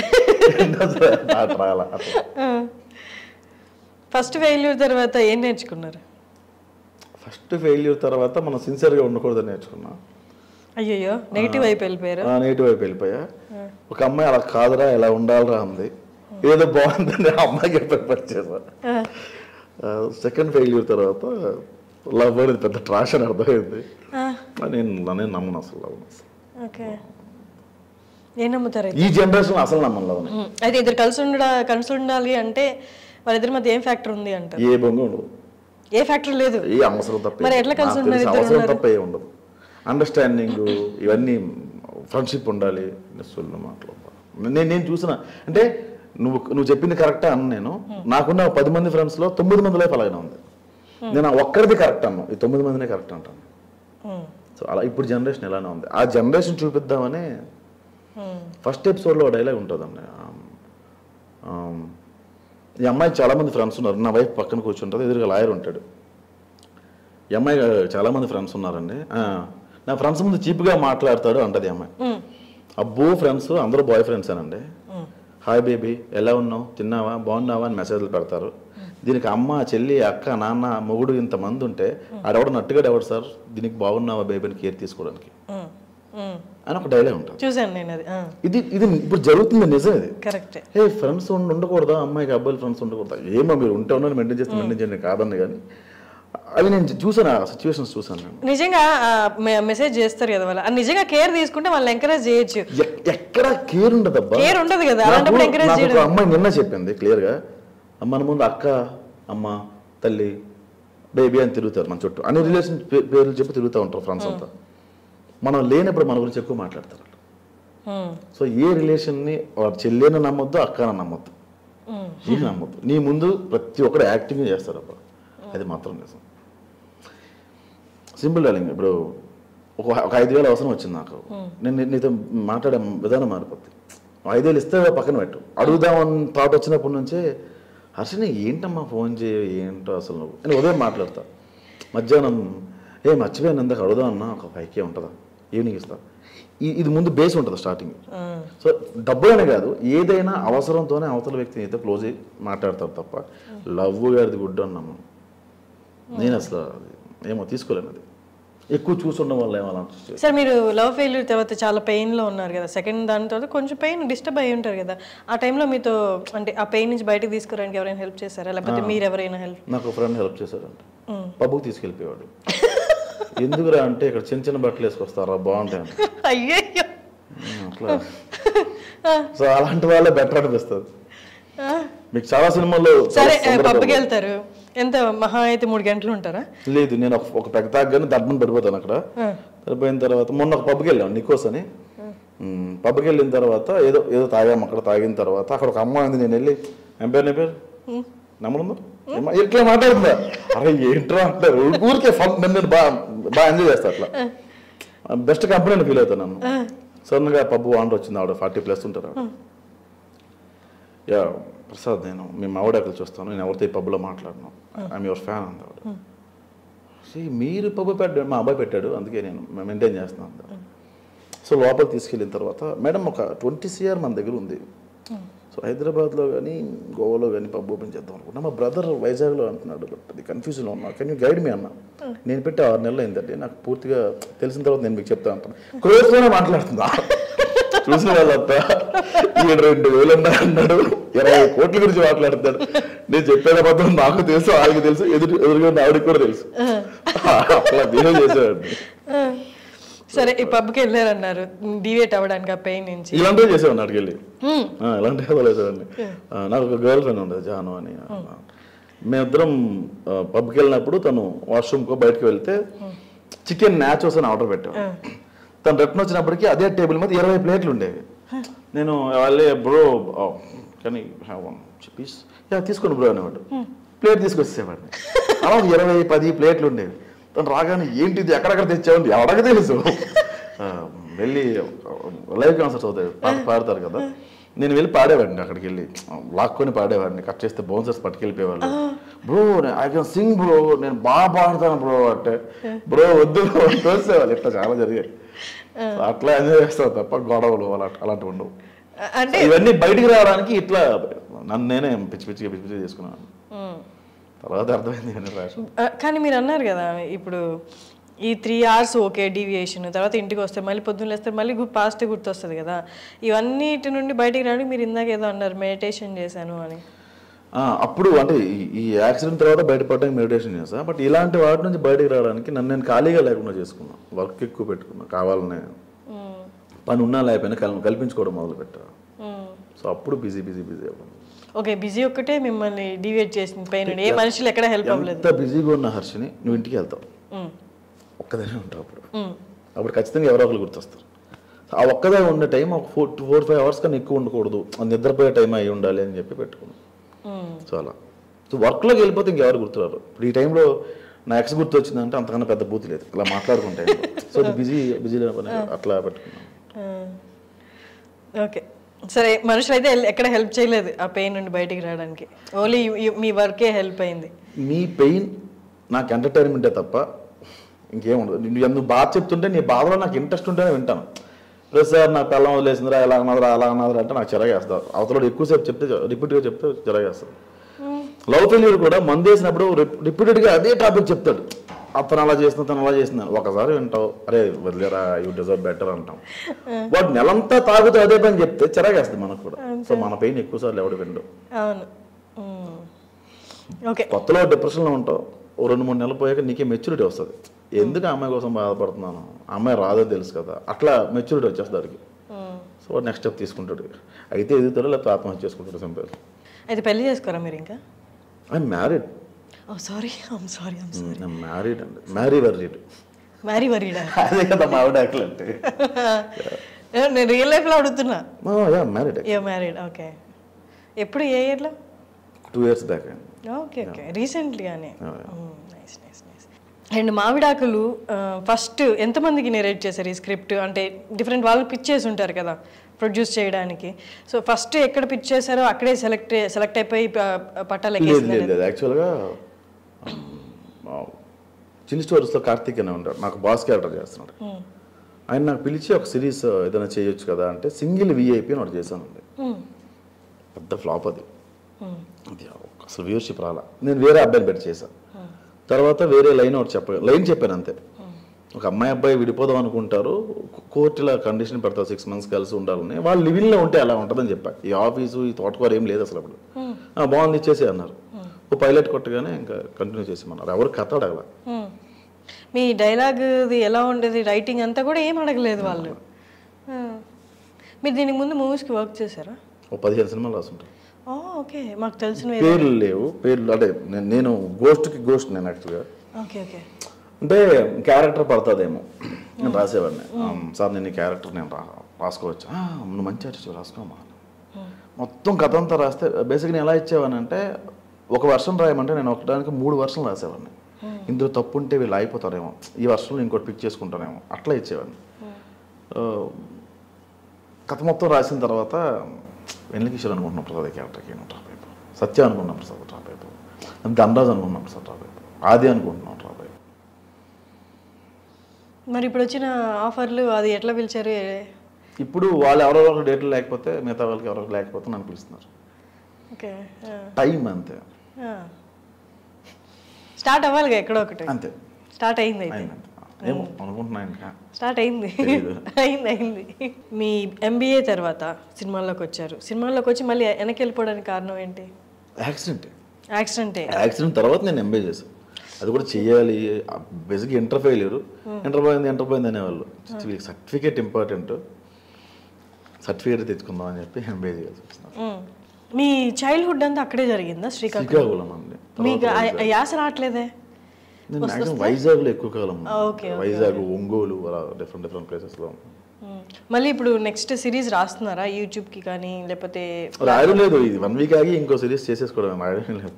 రెండోసారి థాట్ రాలే. ఫస్ట్ ఫెయిల్యూర్ తర్వాత ఏం నేర్చుకున్నారు? ఫస్ట్ ఫెయిల్యూర్ తర్వాత మనం సిన్సియర్గా ఉండకూడదని నేర్చుకున్నా. అయ్యో, నెగిటివ్ వైపు వెళ్ళిపోయారు? నెగిటివ్ వైపు వెళ్ళిపోయా. ఒక అమ్మాయి అలా కాదురా ఇలా ఉండాలిరా అంది, ఏదో బాగుందని ఆ అమ్మాయికి ప్రిపేర్ చేశా. సెకండ్ ఫెయిల్యూర్ తర్వాత లవ్ అనేది పెద్ద ట్రాష్ అని అర్థమైంది. నేను నమ్మను అసలు లవ్. ఏం నమ్ముతారు ఈ జనరేషన్? అసలు నమ్మను లవ్. అయితే ఇద్దరు కలిసి ఉండాలి అంటే వాళ్ళిద్దరి మధ్య ఏం ఫ్యాక్టర్ ఉంది అంటారు? ఏ బొంగ ఉండదు, ఏ ఫ్యాక్టర్ లేదు, ఏ అవసరం తప్ప. మరి ఎట్లా కలిసి ఉండాలి? అవసరం తప్ప ఏ ఉండదు. అండర్స్టాండింగ్ ఇవన్నీ, ఫ్రెండ్షిప్ ఉండాలి. నేను చూసిన అంటే నువ్వు చెప్పింది కరెక్టా అన్న. నేను నాకున్న 10 మంది ఫ్రెండ్స్లో 9 మంది లైఫ్ అలాగే ఉంది. నేను ఒక్కరిది కరెక్ట్ అన్నా, ఈ 9 మందినే కరెక్ట్ అంటాను. సో అలా ఇప్పుడు జనరేషన్ ఎలానే ఉంది. ఆ జనరేషన్ చూపిద్దామని ఫస్ట్ ఎపిసోడ్లో డైలాగ్ ఉంటుందండి. ఈ అమ్మాయి చాలామంది ఫ్రెండ్స్ ఉన్నారు, నా వైఫ్ పక్కన కూర్చుంటుంది, ఎదురుగా లాయర్ ఉంటాడు. ఈ అమ్మాయి చాలామంది ఫ్రెండ్స్ ఉన్నారండి, నా ఫ్రెండ్స్ ముందు చీప్గా మాట్లాడతాడు అంటది అమ్మాయి. అబ్బో ఫ్రెండ్స్ అందరూ బాయ్ ఫ్రెండ్స్ అనండి. హాయ్ బేబీ, ఎలా ఉన్నావు, తిన్నావా, బాగున్నావా అని మెసేజ్లు పెడతారు. దీనికి అమ్మ, చెల్లి, అక్క, నాన్న, మొగుడు ఇంతమంది ఉంటే ఆడెవడ నట్టుగాడు ఎవడు సార్ దీనికి బాగున్నావా బేబీని కేర్ తీసుకోవడానికి అని ఒక డైలాగ్ ఉంటుంది. చూసాను నేను అది. ఇది ఇప్పుడు జరుగుతుంది, నిజం ఇది. కరెక్ట్. ఫ్రెండ్స్ ఉండకూడదా, అమ్మాయికి అబ్బాయిలు ఫ్రెండ్స్ ఉండకూడదా? ఏమో మీరు ఉంటే ఉన్నా మెయింటైన్ చేయండి కాదన్న. కానీ అవి నేను చూసాను, ఆ సిచ్యువేషన్స్ చూసాను. నిజంగా మెసేజ్ చేస్తారు కదా వాళ్ళు, నిజంగా కేర్ తీసుకుంటే వాళ్ళు ఎంకరేజ్ చేయొచ్చు. ఎక్కడ కేర్ ఉండదు అబ్బా, కేర్ ఉండదు కదా. అలాంటప్పుడు అమ్మాయి నిన్న చెప్పింది క్లియర్గా, మన ముందు అక్క, అమ్మ, తల్లి, బేబీ అని తిరుగుతారు మన చుట్టూ, అన్ని రిలేషన్ పేర్లు చెప్పి తిరుగుతూ ఉంటారు ఫ్రెండ్స్ అంతా. మనం లేనప్పుడు మన గురించి ఎక్కువ మాట్లాడతారు. సో ఏ రిలేషన్ని చెల్లెని నమ్మొద్దు, అక్కని నమ్మొద్దు, నీకు నమ్మొద్దు. నీ ముందు ప్రతి ఒక్కరు యాక్టింగ్ చేస్తారు అబ్బా, అది మాత్రం నిజం. సింపుల్ డార్లింగ్, ఇప్పుడు ఒక 5,000 అవసరం వచ్చింది నాకు, నేను నీతో మాట్లాడే విధానం మారిపోద్ది. 5,000 ఇస్తే పక్కన పెట్టు, అడుగుదామని థాట్ వచ్చినప్పటి నుంచే హర్షని ఏంటమ్మా ఫోన్ చేయ, ఏంటో అసలు నువ్వు నేను ఉదయం మాట్లాడతా, మధ్యాహ్నం మర్చిపోయాను ఇందాక అడుగుదాం అన్నా, ఒక 5K ఉంటుందా, ఈవినింగ్ ఇస్తా. ఇది ముందు బేస్ ఉంటుంది స్టార్టింగ్. సో డబ్బులనే కాదు, ఏదైనా అవసరంతోనే అవతల వ్యక్తిని అయితే క్లోజ్ అయ్యి మాట్లాడతారు తప్ప లవ్ గారిది గుడ్ అన్నాము నేను అసలు ఏమో తీసుకోలేను. అది ఎక్కువ చూస్తుండడం వల్ల ఏమో. సార్ మీరు లవ్ ఫెయిల్యూర్ తర్వాత చాలా పెయిన్లో ఉన్నారు కదా, సెకండ్ దాని తర్వాత కొంచెం పెయిన్ డిస్టర్బ్ అయ్యి ఉంటారు కదా, ఆ టైంలో మీతో అంటే ఆ పెయిన్ నుంచి బయటకు తీసుకురానికి ఎవరైనా హెల్ప్ చేశారా, లేకపోతే మీరు ఎవరైనా హెల్ప్? నాకు ఫ్రెండ్ హెల్ప్ చేశారంట, పబ్బుకి తీసుకెళ్ళిపోయాడు. ఎందుకురా అంటే ఇక్కడ చిన్న చిన్న బట్టలు వేసుకొస్తారా బాగుంటాయి అయ్యో అట్లా. సో అలాంటి వాళ్ళే బెటర్ అనిపిస్తుంది. మీకు చాలా సినిమాల్లో సరే పబ్బుకి వెళ్తారు, ఎంత మహా అయితే 3 గంటలు ఉంటారా? లేదు, నేను ఒక పెద్ద తాగ్గానే దడ్మని పడిపోతాను అక్కడ. పడిపోయిన తర్వాత మొన్న ఒక పబ్కి వెళ్ళాం నికోస్ అని. పబ్కి వెళ్ళిన తర్వాత ఏదో ఏదో తాగాము. అక్కడ తాగిన తర్వాత అక్కడ ఒక అమ్మాయి ఉంది, నేను వెళ్ళి ఏం పేరు నీ పేరు నమ్మలుందా ఇట్లా మాట్లాడుతుందా, అరే ఏంట్రా అంటారు ఊరికే నేను బాగా ఎంజాయ్ చేస్తా అట్లా. బెస్ట్ కంపెనీ అని ఫీల్ అవుతాను నన్ను. సడన్గా పబ్బు వాండర్ వచ్చింది, ఆవిడ 40+ ఉంటారు. యా ప్రసాద్, నేను మీ మావిడాకులు చూస్తాను, నేను ఎవరితో ఈ పబ్బులో మాట్లాడినాను, ఐఎమ్ యువర్ ఫ్యాన్ అంది ఆవిడ. మీరు పబ్బు పెట్టాడు, మా అబ్బాయి పెట్టాడు, అందుకే నేను మెయింటైన్ చేస్తున్నాను. సో లోపలికి తీసుకెళ్ళిన తర్వాత మేడం ఒక 20 CR మన దగ్గర ఉంది, సో హైదరాబాద్లో కానీ గోవాలో కానీ పబ్ ఓపెన్ చేద్దాం అనుకుంటున్నా. మా బ్రదర్ వైజాగ్లో అంటున్నాడు, బట్ అది కన్ఫ్యూజన్లో ఉన్నా, కెన్ యూ గైడ్ మీ అన్న. నేను పెట్టి 6 నెలలు అయిందండి, నాకు పూర్తిగా తెలిసిన తర్వాత నేను మీకు చెప్తా అంటాను. క్రోర్స్లోనే మాట్లాడుతుందా చూసిన వాళ్ళంతా 7,200 అన్నాడు, 20 కోట్ల గురించి మాట్లాడుతాడు. నేను చెప్పేది అబద్ధం నాకు తెలుసు, ఆయనకి తెలుసు, ఎదురుగా ఆవిడకి కూడా తెలుసు. అట్లా బిహేవ్ చేసేవాడిని. సరే ఈ పబ్కి వెళ్ళారన్నారు, డివేట్ అవ్వడానికి ఆ పెయిన్ నుంచి. ఇలాంటివి చేసేవాడిని అక్కడికి వెళ్ళి, ఇలాంటివి వేసేవాడిని. నాకు ఒక గర్ల్ ఫ్రెండ్ ఉండేది జాను అని. మేమిద్దరం పబ్కి వెళ్ళినప్పుడు తను వాష్రూమ్కో బయటకు వెళ్తే చికెన్ నాచోస్ అని ఆర్డర్ పెట్టాను. తను రిటర్న్ వచ్చినప్పటికీ అదే టేబుల్ మీద 20 ప్లేట్లు ఉండేవి. నేను వాళ్ళే బ్రో కానీ పీస్ తీసుకోండి బ్రో అనేవాడు, ప్లేట్ తీసుకొచ్చేవాడిని. అలా 20-10 ప్లేట్లు ఉండేవి. తను రాగానే ఏంటిది ఎక్కడెక్కడ తెచ్చామండి ఎవడకి తెలుసు. వెళ్ళి లైవ్ కాన్సర్ట్స్ అవుతాయి, పాడతారు కదా, నేను వెళ్ళి పాడేవాడిని, అక్కడికి వెళ్ళి లాక్కొని పాడేవాడిని, కట్ చేస్తే బౌన్సర్స్ పట్టుకెళ్ళిపోయేవాళ్ళు. Bro I can sing bro, నేను బాగా పాడతాను బ్రో అంటే, బ్రో వద్దు తోసేవాళ్ళు. ఇట్లా చాలా జరిగాయి. అట్లా ఎంజాయ్ చేస్తాను తప్ప గొడవలు అలాంటివి ఉండవు. అంటే ఇవన్నీ బయటికి రావడానికి ఇట్లా నన్ను నేనే పిచ్చి పిచ్చిగా చేసుకున్నాను. తర్వాత అర్థమైంది. కానీ మీరు అన్నారు కదా ఇప్పుడు ఈ 3 hours ఓకే డీవియేషన్, తర్వాత ఇంటికి వస్తే మళ్ళీ పొద్దున్న లేస్తే మళ్ళీ పాస్ట్ గుర్తొస్తుంది కదా, ఇవన్నిటి నుండి బయటికి రావడానికి మీరు ఇందాక ఏదో అన్నారు మెడిటేషన్ చేశాను అని. అప్పుడు అంటే ఈ యాక్సిడెంట్ తర్వాత బయటపడడానికి మెడిటేషన్ చేస్తాను. బట్ ఇలాంటి వాటి నుంచి బయటకు రావడానికి నన్ను నేను ఖాళీగా లేకుండా చేసుకున్నాను, వర్క్ ఎక్కువ పెట్టుకున్నా, కావాలనే పని ఉన్నా లేకపోయినా కల్పించుకోవడం మొదలుపెట్టా. సో అప్పుడు బిజీ అవ్వను. ఓకే, బిజీ ఒక్కటే మిమ్మల్ని డివేట్ చేసింది పైన, ఏ మనుషులు ఎక్కడ హెల్ప్ అవ్వలేదు. ఎంత బిజీగా ఉన్న హర్షిని నువ్వు ఇంటికి వెళ్తావు, ఒక్కదనే ఉంటావు, అప్పుడు ఖచ్చితంగా ఎవరో ఒకరు గుర్తొస్తారు. ఆ ఒక్కదే ఉన్న టైం ఒక 4-5 hours కన్నా ఎక్కువ ఉండకూడదు, నిద్రపోయే టైం అయి ఉండాలి అని చెప్పి పెట్టుకున్నాను. సో అలా సో వర్క్లోకి వెళ్ళిపోతే ఇంకెవరు గుర్తురారు. ఇప్పుడు ఈ టైంలో నా ఎక్స్ గుర్తు వచ్చిందంటే అంతకన్నా పెద్ద బూత్ లేదు, ఇలా మాట్లాడుకుంటే. సో అది బిజీ అట్లా పెట్టుకున్నాను. ఓకే సరే, మనుషులు అయితే ఎక్కడ హెల్ప్ చేయలేదు ఆ పెయిన్ నుండి బయటికి రావడానికి, ఓన్లీ మీ వర్కే హెల్ప్ అయింది. మీ పెయిన్ నాకు ఎంటర్టైన్మెంటే తప్ప ఇంకేముండదు. నువ్వు బాధ చెప్తుంటే నీ బాధలో నాకు ఇంట్రెస్ట్ ఉంటేనే వింటాను. ప్లస్ సార్ నాకు పిల్లం వదిలేసిందిరా, ఎలా అన్నదిరా అలా అన్నదిరా అంటే నాకు చిరగేస్తారు. అవతల ఎక్కువసేపు చెప్తే రిపీట్గా చెప్తే చిరగేస్తారు. లవ్ ఫెయిల్యూర్ కూడా మందు వేసినప్పుడు రిపీటెడ్గా అదే టాపిక్ చెప్తాడు, అతను అలా చేసిన తను అలా చేస్తున్నాను. ఒకసారి వింటావు, అరే వదిలేరా యూ డిజర్వ్ బెటర్ అంటాం. వాడు నెలంతా తాగుతూ అదే పని చెప్తే చిరగేస్తుంది మనకు కూడా. సో మన పెయిన్ ఎక్కువసార్లు ఎవడు విండు. కొత్తలో డిప్రెషన్లో ఉంటావు, 2-3 నెలలు పోయాక నీకే మెచ్యూరిటీ వస్తుంది. ఎందుకు ఆ అమ్మాయి కోసం బాధపడుతున్నాను, ఆ అమ్మాయి రాదని తెలుసు కదా, అట్లా మెచ్యూరిటీ వచ్చేస్తుంది దానికి. సో నెక్స్ట్ స్టెప్ తీసుకుంటాడు, అయితే ఎదుగుతాడు లేకపోతే ఆత్మహత్య చేసుకుంటాడు, సింపుల్. అయితే పెళ్లి చేసుకోరా మీరు ఇంకా? I'm married. మ్యారీడ్ అండి, మ్యారీ వరీడ్ అదే కదా మా ఆవిడ అంటే. నేను రియల్ లైఫ్లో అడుగుతున్నా. మ్యారీడ్. ఓకే, ఎప్పుడు ఏ ఇయర్లో? 2 years బ్యాక్. ఓకే రీసెంట్లీగానే. అండ్ మావిడాకులు ఫస్ట్ ఎంతమందికి నెరేట్ చేశారు ఈ స్క్రిప్ట్? అంటే డిఫరెంట్ వాళ్ళు పిచ్ చేసి ఉంటారు కదా ప్రొడ్యూస్ చేయడానికి. సో ఫస్ట్ ఎక్కడ పిచ్ చేశారో అక్కడే సెలెక్ట్ అయిపోయి పట్టాలు ఎక్కేసింది. యాక్చువల్గా చిన్ని స్టోరీస్లో కార్తీక్ అనే ఉంటాడు, నాకు బాస్ క్యారెక్టర్ చేస్తున్నాడు. ఆయన నాకు పిలిచి ఒక సిరీస్ ఏదైనా చేయొచ్చు కదా అంటే సింగిల్ విఐపి అని ఒకటి చేశానండి. పెద్ద ఫ్లాప్ అది అసలు వ్యూవర్షిప్ రాలా. నేను వేరే అబ్బాయిని పెట్టి చేశాను. తర్వాత వేరే లైన్ ఒకటి లైన్ చెప్పాను అంతే. ఒక అమ్మాయి అబ్బాయి విడిపోదాం అనుకుంటారు, కోర్టులో కండిషన్ పెడతారు 6 months కలిసి ఉండాలని. వాళ్ళు లివింగ్లో ఉంటే అలా ఉంటుందని చెప్పాను. ఈ ఆఫీసు ఈ తోటకూర ఏం లేదు అసలు. అప్పుడు బాగుంది ఇచ్చేసి అన్నారు. ఓ పైలట్ కొట్టగానే ఇంకా కంటిన్యూ చేసేమన్నారు. ఎవరు కథ అడగల. మీ డైలాగ్ది ఎలా ఉండేది, రైటింగ్ అంతా కూడా ఏం అడగలేదు వాళ్ళు. మీరు దీనికి ముందు మూవీస్కి వర్క్ చేశారా? ఓ 15 సినిమాలు రాసుంటారు. ఓకే, మాకు తెలిసిన పేర్లు లేవు. పేర్లు అంటే నేను గోస్ట్ నేను యాక్చువల్గా ఓకే ఓకే అంటే క్యారెక్టర్ పడుతుందేమో నేను రాసేవాడిని. సార్ నేను ఈ క్యారెక్టర్ నేను రాసుకోవచ్చా? నువ్వు మంచి ఆర్టిస్ట్ రాసుకోమా. మొత్తం కథ అంతా రాస్తే బేసిక్గా నేను ఎలా ఇచ్చేవాడిని అంటే ఒక వర్షన్ రాయమంటే నేను ఒకటానికి 3 వర్షన్లు రాసేవాడిని. ఇందులో తప్పు ఉంటే వీళ్ళు అయిపోతారేమో, ఈ వర్షంలో ఇంకోటి పిక్ చేసుకుంటారేమో, అట్లా ఇచ్చేవాడిని. కథ మొత్తం రాసిన తర్వాత వెన్నెలకిషోర్ అనుకుంటున్నాం ప్రసాద్ క్యారెక్టర్కి డ్రాప్ అయిపో, సత్య అనుకుంటున్నాం ప్రసాద్ డ్రాప్ అయిపో, ధనరాజ్ అనుకుంటున్నాం ప్రసాద్ డ్రాప్ అయిపో, ఆది అనుకుంటున్నాం డ్రాప్ అయిపో. మరి ఇప్పుడు వచ్చిన ఆఫర్లు అది ఎట్లా పిలిచారు? ఇప్పుడు వాళ్ళు ఎవరెవరు డేట్లు లేకపోతే మిగతా వాళ్ళకి ఎవరెవరు లేకపోతే నన్ను పిలుస్తున్నారు. ఓకే, టైం అంతే. స్టార్ట్ అవ్వాలిగా ఎక్కడో ఒకటి. అంతే, స్టార్ట్ అయింది. ఏమో అనుకుంటున్నా ఇంకా స్టార్ట్ అయింది. అయింది. మీ MBA తర్వాత సినిమాల్లోకి వచ్చారు. సినిమాల్లోకి వచ్చి మళ్ళీ వెనక్కి వెళ్ళిపోవడానికి కారణం ఏంటి? యాక్సిడెంట్ తర్వాత నేను MBA చేశాను. అది కూడా చెయ్యాలి. బేసిక్గా ఇంటర్ పోయింది అనేవాళ్ళు. సర్టిఫికేట్ ఇంపార్టెంట్, సర్టిఫికేట్ తెచ్చుకుందాం అని చెప్పి MBA చేయాల్సి వచ్చింది. మీ చైల్డ్హుడ్ అంతా అక్కడే జరిగిందా? శ్రీకాకుళం అండి. మీకు యాస రావట్లేదే? నేను వైజాగ్లో ఎక్కువ కాలం, వైజాగ్, ఒంగోలు, అలా డిఫరెంట్ ప్లేసెస్లో. మళ్ళీ ఇప్పుడు నెక్స్ట్ సిరీస్ రాస్తున్నారా యూట్యూబ్కి కానీ, లేకపోతే? రాయడం లేదు, ఇది 1 week ఆగి ఇంకో సిరీస్ చేసేసుకోవడం. రాయడం లేదు.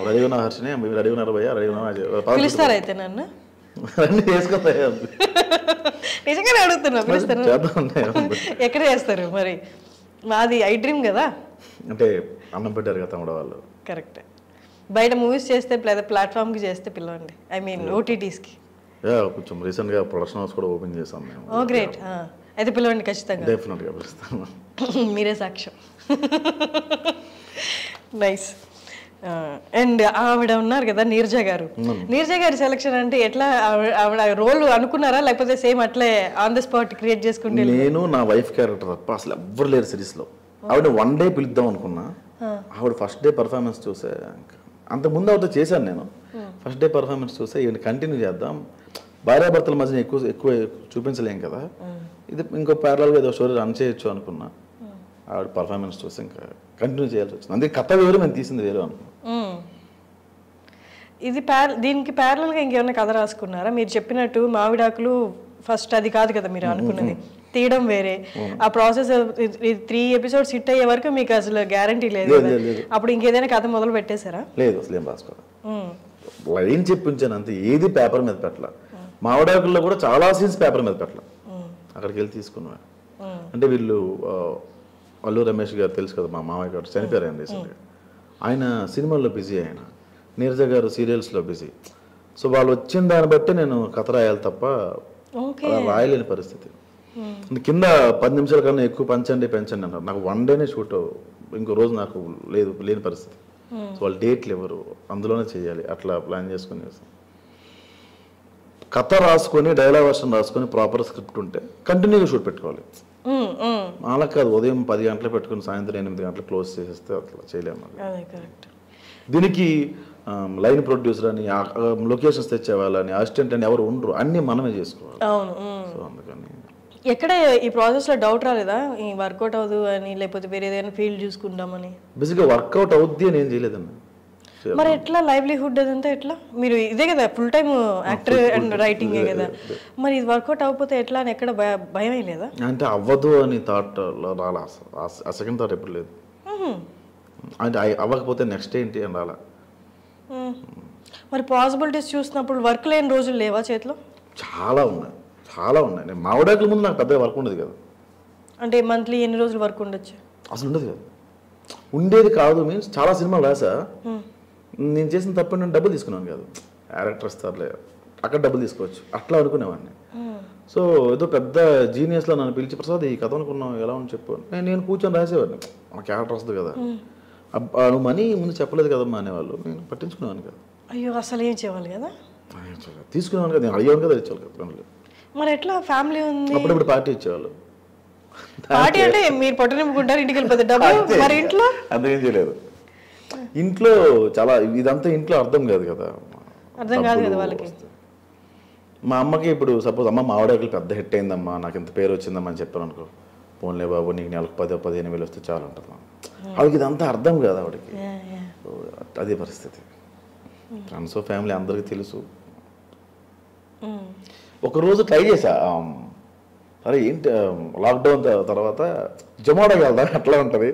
రెడీ ఉన్న హర్షనే రెడీ ఉన్నారు భయ్యా, రెడీ ఉన్నా పిలుస్తారా అయితే నన్ను? అన్నీ చేసుకొస్తాయి. నిజంగానే అడుగుతున్నా, పిలుస్తాను. ఎక్కడ చేస్తారు మరి? మాది ఐ డ్రీమ్ కదా. అంటే అన్నం పెట్టారు కదా తమ్ముడు వాళ్ళు. కరెక్ట్. బయట మూవీస్ చేస్తే లేదా ప్లాట్ఫామ్కి చేస్తే పిలవండి, ఐ మీన్ OTTస్కి. కొంచెం రీసెంట్గా ప్రొడక్షన్ హౌస్ కూడా ఓపెన్ చేసాం మేము. ఓ గ్రేట్. అయితే పిలవండి ఖచ్చితంగా. డెఫినెట్గా పిలుస్తాను. మీరే సాక్ష్యం. నైస్. అండ్ ఆవిడ ఉన్నారు కదా నీరజ గారు. నీరజ గారి సెలక్షన్ అంటే ఎట్లా? ఆవిడ రోల్ అనుకున్నారా లేకపోతే సేమ్ అట్లే ఆన్ ద స్పాట్ క్రియేట్ చేసుకుంటే? నేను నా వైఫ్ క్యారెక్టర్ తప్ప అసలు ఎవ్వరు లేరు సిరీస్లో. ఆవిడ 1 day పిలుద్దాం అనుకున్నా. ఆవిడ ఫస్ట్ డే పర్ఫార్మెన్స్ చూసే, అంతకుముందు ఆవిడతో చేశాను నేను. ఫస్ట్ డే పర్ఫార్మెన్స్ చూసే ఈవెన్ కంటిన్యూ చేద్దాం, భార్యాభర్తల మధ్య ఎక్కువ చూపించలేం కదా, ఇది ఇంకో ప్యారలల్గా ఏదో స్టోరీ రన్ చేయొచ్చు అనుకున్నా. ఆవిడ పర్ఫార్మెన్స్ చూసి ఇంకా కంటిన్యూ చేయాల్సి వచ్చింది. అందుకే కథ వేరు, మేము తీసింది వేరు అనుకున్నాం. ఇది దీనికి ప్యారలల్గా ఇంకేమైనా కథ రాసుకున్నారా? మీరు చెప్పినట్టు మావిడాకులు ఫస్ట్ అది కాదు కదా మీరు అనుకున్నది, తీయడం వేరే. ఆ ప్రాసెస్ 3 episodes హిట్ అయ్యే వరకు మీకు అసలు గ్యారంటీ లేదు. అప్పుడు ఇంకేదైనా కథ మొదలు పెట్టేశారా? లేదు, అసలు ఏం రాసుకోవాలి. లైన్ చెప్పించాను అంతే, ఏది పేపర్ మీద పెట్టాల. మావిడాకుల్లో కూడా చాలా సీన్స్ పేపర్ మీద పెట్టాల, అక్కడికి వెళ్ళి తీసుకున్నా. అంటే వీళ్ళు అల్లు రమేష్ గారు తెలుసు కదా, మా మామయ్య గారు చనిపోయారు ఆయన రీసెంట్గా. ఆయన సినిమాల్లో బిజీ, ఆయన నీరజ గారు సీరియల్స్లో బిజీ. సో వాళ్ళు వచ్చిన దాన్ని బట్టి నేను కథ రాయాలి తప్ప రాయలేని పరిస్థితి. కింద 10 నిమిషాల కన్నా ఎక్కువ పెంచండి అన్నారు. నాకు 1 day షూట్, ఇంకో రోజు నాకు లేని పరిస్థితి. సో వాళ్ళు డేట్లు ఎవరు, అందులోనే చేయాలి. అట్లా ప్లాన్ చేసుకుని కథ రాసుకొని డైలాగ్ వర్షన్ రాసుకొని ప్రాపర్ స్క్రిప్ట్ ఉంటే కంటిన్యూగా షూట్ పెట్టుకోవాలి. అలా కాదు ఉదయం 10 గంటలు పెట్టుకుని సాయంత్రం 8 గంటలు క్లోజ్ చేసేస్తే అట్లా చేయలేము. దీనికి లైన్ ప్రొడ్యూసర్ అని, లొకేషన్స్ తెచ్చేవాళ్ళని, అసిస్టెంట్ అని ఎవరు ఉండరు, అన్నీ మనమే చేసుకోవాలి. సో అందుకని ఎక్కడ ఈ ప్రాసెస్లో డౌట్ రాలేదా ఈ వర్కౌట్ అవ్వదు అని, లేకపోతే వేరే ఏదైనా ఫీల్డ్ చూసుకుంటామని? బేసిక్గా వర్కౌట్ అవుద్ది అని ఏం చేయలేదన్న. మరి ఎట్లా లైవ్లీహుడ్ అదంతా ఎట్లా? మీరు ఇదే కదా ఫుల్ టైమ్ యాక్టర్ అండ్ రైటింగే కదా, మరి ఇది వర్కౌట్ అవ్వకపోతే ఎట్లా అని ఎక్కడ భయం లేదా? అంటే అవ్వదు అని థాట్ రాలా, ఆ సెకండ్ థాట్ ఎప్పుడు లేదు. అంటే అవ్వకపోతే నెక్స్ట్ ఏంటి అని రాలా. మరి పాసిబిలిటీస్ చూసినప్పుడు వర్క్ లేని రోజులు లేవా చేతిలో? చాలా ఉన్నాయి. నేను మావిడాకుల ముందు నాకు పెద్దగా వర్క్ ఉండదు కదా. అంటే మంత్లీ ఎన్ని రోజులు వర్క్ ఉండొచ్చు? అసలు ఉండదు కదా. ఉండేది కాదు మీన్స్ చాలా సినిమాలు రాసా, నేను చేసిన తప్ప నేను డబ్బులు తీసుకున్నాను కాదు. క్యారెక్టర్ ఇస్తారులే, అక్కడ డబ్బులు తీసుకోవచ్చు అట్లా అనుకునేవాడిని. సో ఏదో పెద్ద జీనియస్లో నన్ను పిలిచి ప్రసాద్ ఈ కథ అనుకున్నావు ఎలా అని చెప్పు నేను కూర్చొని రాసేవాడిని మన క్యారెక్టర్ వస్తుంది కదా నువ్వు మనీ ముందు చెప్పలేదు కదమ్మా అనేవాళ్ళు నేను పట్టించుకునేవాను కదా అయ్యో అసలు ఏం చేయాలి కదా తీసుకునేవాను కదా నేను అడిగేవాను కదా ఇచ్చేవాళ్ళు కదా పనులు మరి ఎట్లా ఫ్యామిలీ ఉంది అప్పుడప్పుడు పార్టీ ఇచ్చేవాళ్ళు పార్టీ అంటే మీరు పొట్ట నింపుకుంటారు ఇంటికి వెళ్ళిపోతే డబ్బు మరి ఇంట్లో అంతేం చేయలేదు ఇంట్లో చాలా ఇదంతా ఇంట్లో అర్థం కాదు కదా అర్థం కాదు కదా వాళ్ళకి మా అమ్మకి ఇప్పుడు సపోజ్ అమ్మ మా ఆవిడకి పెద్ద హిట్ అయిందమ్మా నాకు ఇంత పేరు వచ్చిందమ్మా అని చెప్పాను అనుకో పోన్లే బాబు నీకు నెలకు 10-15 వస్తే చాలు ఉంటుంది ఆవిడకి ఇదంతా అర్థం కాదు ఆవిడకి అదే పరిస్థితి ఫ్రెండ్స్ ఫ్యామిలీ అందరికీ తెలుసు ఒకరోజు ట్రై చేశా అరే ఏంటి లాక్డౌన్ తర్వాత జొమాటోకి వెళ్దా అట్లా ఉంటుంది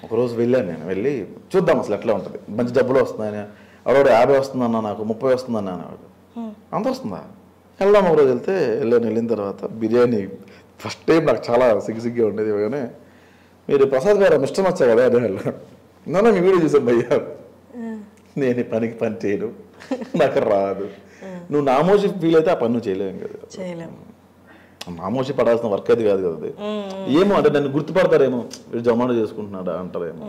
ఒకరోజు వెళ్ళాను నేను వెళ్ళి చూద్దాం అసలు ఎట్లా ఉంటుంది మంచి డబ్బులు వస్తున్నాయని ఆవిడ 50 వస్తుందన్నా నాకు 30 వస్తుందన్నా అనేవాడు అంత వస్తుందా వెళ్దాం ఒకరోజు వెళ్ళిన తర్వాత బిర్యానీ ఫస్ట్ టైం నాకు చాలా సిగ్గుగా ఉండేది కానీ మీరు ప్రసాద్ గారు మిస్టర్ వచ్చా కదా అదే నన్ను మీ వీడియో చూసాను భయ్యా నేను ఈ పనికి పని చేయను నాకు రాదు నువ్వు నామోషి ఫీల్ అయితే ఆ పని నువ్వు చేయలేము కదా నామోషి పడాల్సిన వర్క్ అది కాదు కదా అది ఏమో అంటే నన్ను గుర్తుపడతారేమో వీడు జొమాటో చేసుకుంటున్నాడా అంటారేమో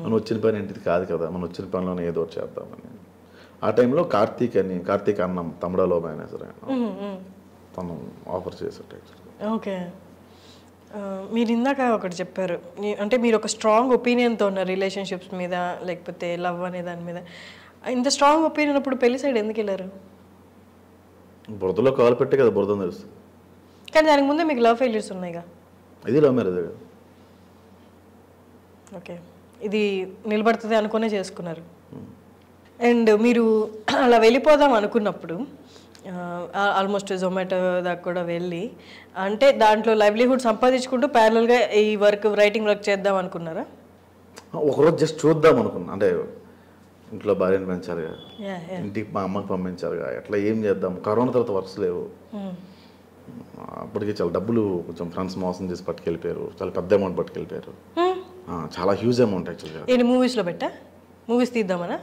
మనం వచ్చిన పని ఏంటిది కాదు కదా మనం వచ్చిన పనిలోనే ఏదో చేద్దామని ఆ టైంలో కార్తీక్ అన్నం తమిళలో మేనేజర్ తను ఆఫర్ చేశాడు. ఓకే మీరు ఇందాక ఒకటి చెప్పారు అంటే మీరు ఒక స్ట్రాంగ్ ఒపీనియన్తో ఉన్నారు రిలేషన్షిప్స్ మీద లేకపోతే లవ్ అనే దాని మీద ఇంత స్ట్రాంగ్ ఒపీనియన్ అప్పుడు పెళ్లి సైడ్ ఎందుకు వెళ్ళారు బురదలో కాలు పెట్టే కదా బురద తెలుస్తుంది కానీ దానికి ముందే మీకు లవ్ ఫెయిల్యూర్స్ ఉన్నాయిగా ఇది లవ్ మ్యారేజ్ కదా ఓకే ఇది నిలబడుతుంది అనుకునే చేసుకున్నారు అండ్ మీరు అలా వెళ్ళిపోదాం అనుకున్నప్పుడు ఆల్మోస్ట్ జొమాటో దాకా కూడా వెళ్ళి అంటే దాంట్లో లైవ్లీహుడ్ సంపాదించుకుంటూ ప్యారలల్గా ఈ రైటింగ్ వర్క్ చేద్దాం అనుకున్నారా ఒకరోజు జస్ట్ చూద్దాం అనుకున్నా అంటే ఇంట్లో భార్యను పెంచాలిగా ఇంటికి మా అమ్మకి పంపించాలిగా ఎట్లా ఏం చేద్దాం కరోనా తర్వాత వర్క్స్ లేవు అప్పటికి చాలా డబ్బులు కొంచెం ఫ్రెండ్స్ మోసం చేసి పట్టుకెళ్ళిపోయారు చాలా పెద్ద అమౌంట్ పట్టుకెళ్ళిపోయారు చాలా హ్యూజ్ అమౌంట్ యాక్చువల్గా ఏంటి మూవీస్లో పెట్టా మూవీస్ తీద్దామనా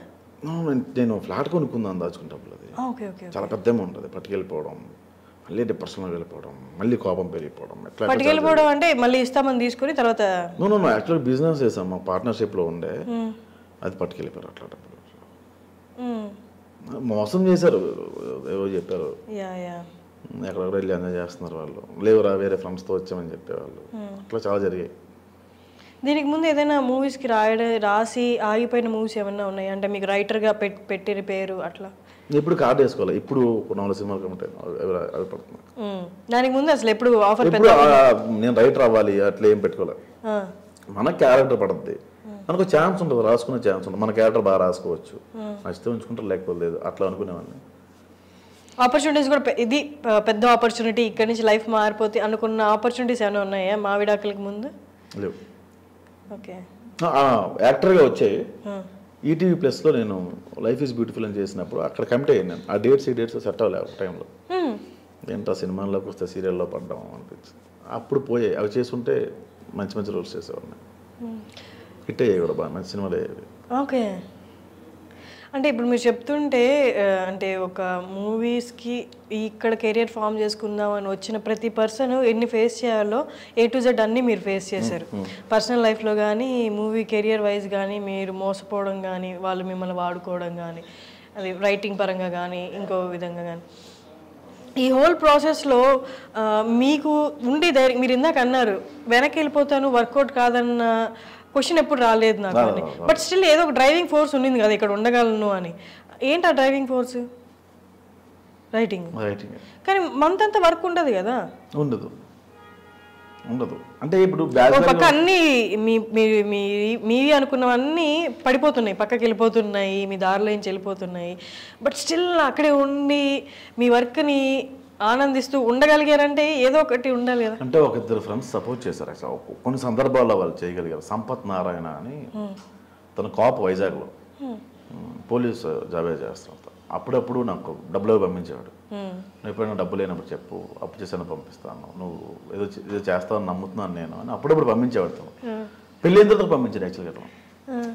నేను ఫ్లాట్ కొనుక్కుందాం దాచుకున్న డబ్బులు అది చాలా పెద్ద అమౌంట్ అది పట్టుకెళ్ళిపోవడం మళ్ళీ డిప్రెషన్లో వెళ్ళిపోవడం మళ్ళీ కోపం పెరిగిపోవడం ఎట్లా పట్టుకెళ్ళిపోవడం అంటే మళ్ళీ ఇస్తామని తీసుకుని తర్వాత యాక్చువల్గా బిజినెస్ చేసాం మా పార్ట్నర్షిప్లో ఉండే అది పట్టుకెళ్ళిపోయారు అట్లా డబ్బులు మోసం చేశారు ఏవో చెప్పారు ఎక్కడెక్కడ వెళ్ళి ఎంజాయ్ చేస్తున్నారు వాళ్ళు లేవురా వేరే ఫ్రెండ్స్తో వచ్చామని చెప్పేవాళ్ళు అట్లా చాలా జరిగాయి దీనికి ముందు ఏదైనా మూవీస్కి రాసి ఆగిపోయిన మూవీస్ ఏమైనా ఉన్నాయి అంటే మీకు రైటర్గా పెట్టిన పేరు అట్లా ఇప్పుడు కార్డు వేసుకోవాలి ఇప్పుడు 4 సినిమాలు కమిట్ అవి పడుతున్నాయి దానికి ముందు అసలు ఎప్పుడు ఆఫర్ నేను రైటర్ అవ్వాలి అట్లా ఏం పెట్టుకోలేదు మన క్యారెక్టర్ పడుతుంది మనకు ఛాన్స్ ఉంటుంది రాసుకునే ఛాన్స్ ఉంటుంది మన క్యారెక్టర్ బాగా రాసుకోవచ్చు నచ్చితే ఉంచుకుంటారు లేకపోతే లేదు అట్లా అనుకునేవాడిని ఆపర్చునిటీస్ కూడా ఇది పెద్ద ఆపర్చునిటీ ఇక్కడ నుంచి లైఫ్ మారిపోతే అనుకున్న ఆపర్చునిటీస్ ఏమైనా ఉన్నాయా మా విడాకులకి ముందు లేవు ఓకే యాక్టర్గా వచ్చాయి ఈటీవీ ప్లస్లో నేను లైఫ్ ఈజ్ బ్యూటిఫుల్ అని చేసినప్పుడు అక్కడ కమిట్ అయ్యాను నేను ఆ డేట్స్ సెట్ అవ్వలేవు ఒక టైంలో ఏంటో సినిమాల్లోకి వస్తే సీరియల్లో పడ్డాం అనిపించింది అప్పుడు పోయాయి అవి చేసుకుంటే మంచి మంచి రోల్స్ చేసేవాడిని హిట్ అయ్యాయి కూడా బాగా మంచి సినిమాలు అయ్యేవి ఓకే అంటే ఇప్పుడు మీరు చెప్తుంటే అంటే ఒక మూవీస్కి ఇక్కడ కెరియర్ ఫామ్ చేసుకుందాం అని వచ్చిన ప్రతి పర్సన్ ఎన్ని ఫేస్ చేయాలో A to Z అన్నీ మీరు ఫేస్ చేశారు పర్సనల్ లైఫ్లో కానీ మూవీ కెరియర్ వైజ్ కానీ మీరు మోసపోవడం కానీ వాళ్ళు మిమ్మల్ని వాడుకోవడం కానీ అది రైటింగ్ పరంగా కానీ ఇంకో విధంగా కానీ ఈ హోల్ ప్రాసెస్లో మీకు ఉండి ధైర్యం మీరు ఇందాక అన్నారు వెనక్కి వెళ్ళిపోతాను వర్కౌట్ కాదన్న క్వశ్చన్ ఎప్పుడు రాలేదు నాకు అని బట్ స్టిల్ ఏదో ఒక డ్రైవింగ్ ఫోర్స్ ఉండింది కదా ఇక్కడ ఉండగలను అని ఏంటి ఆ డ్రైవింగ్ ఫోర్స్ రైటింగ్ కానీ మంత్ అంతా వర్క్ ఉండదు కదా ఉండదు అంటే ఇప్పుడు పక్క అన్ని మీవి అనుకున్నవన్నీ పడిపోతున్నాయి పక్కకి వెళ్ళిపోతున్నాయి మీ దారిలో నుంచి వెళ్ళిపోతున్నాయి బట్ స్టిల్ అక్కడే ఉండి మీ వర్క్ని ఆనందిస్తూ ఉండగలిగారంటే ఏదో ఒకటి ఉండాలి కదా అంటే ఒక ఇద్దరు ఫ్రెండ్స్ సపోర్ట్ చేశారు యాక్చువల్ కొన్ని సందర్భాల్లో వాళ్ళు చేయగలిగారు సంపత్ నారాయణ అని తన కాప్ వైజాగ్లో పోలీస్ జాబే చేస్తాను అప్పుడప్పుడు నాకు డబ్బులు పంపించేవాడు నువ్వు ఎప్పుడైనా డబ్బు లేనప్పుడు చెప్పు అప్పు చేసాను పంపిస్తాను నువ్వు ఏదో చేస్తావని నమ్ముతున్నాను నేను అని అప్పుడప్పుడు పంపించేవాడు తను పెళ్ళి అయిన తర్వాత పంపించాడు యాక్చువల్గా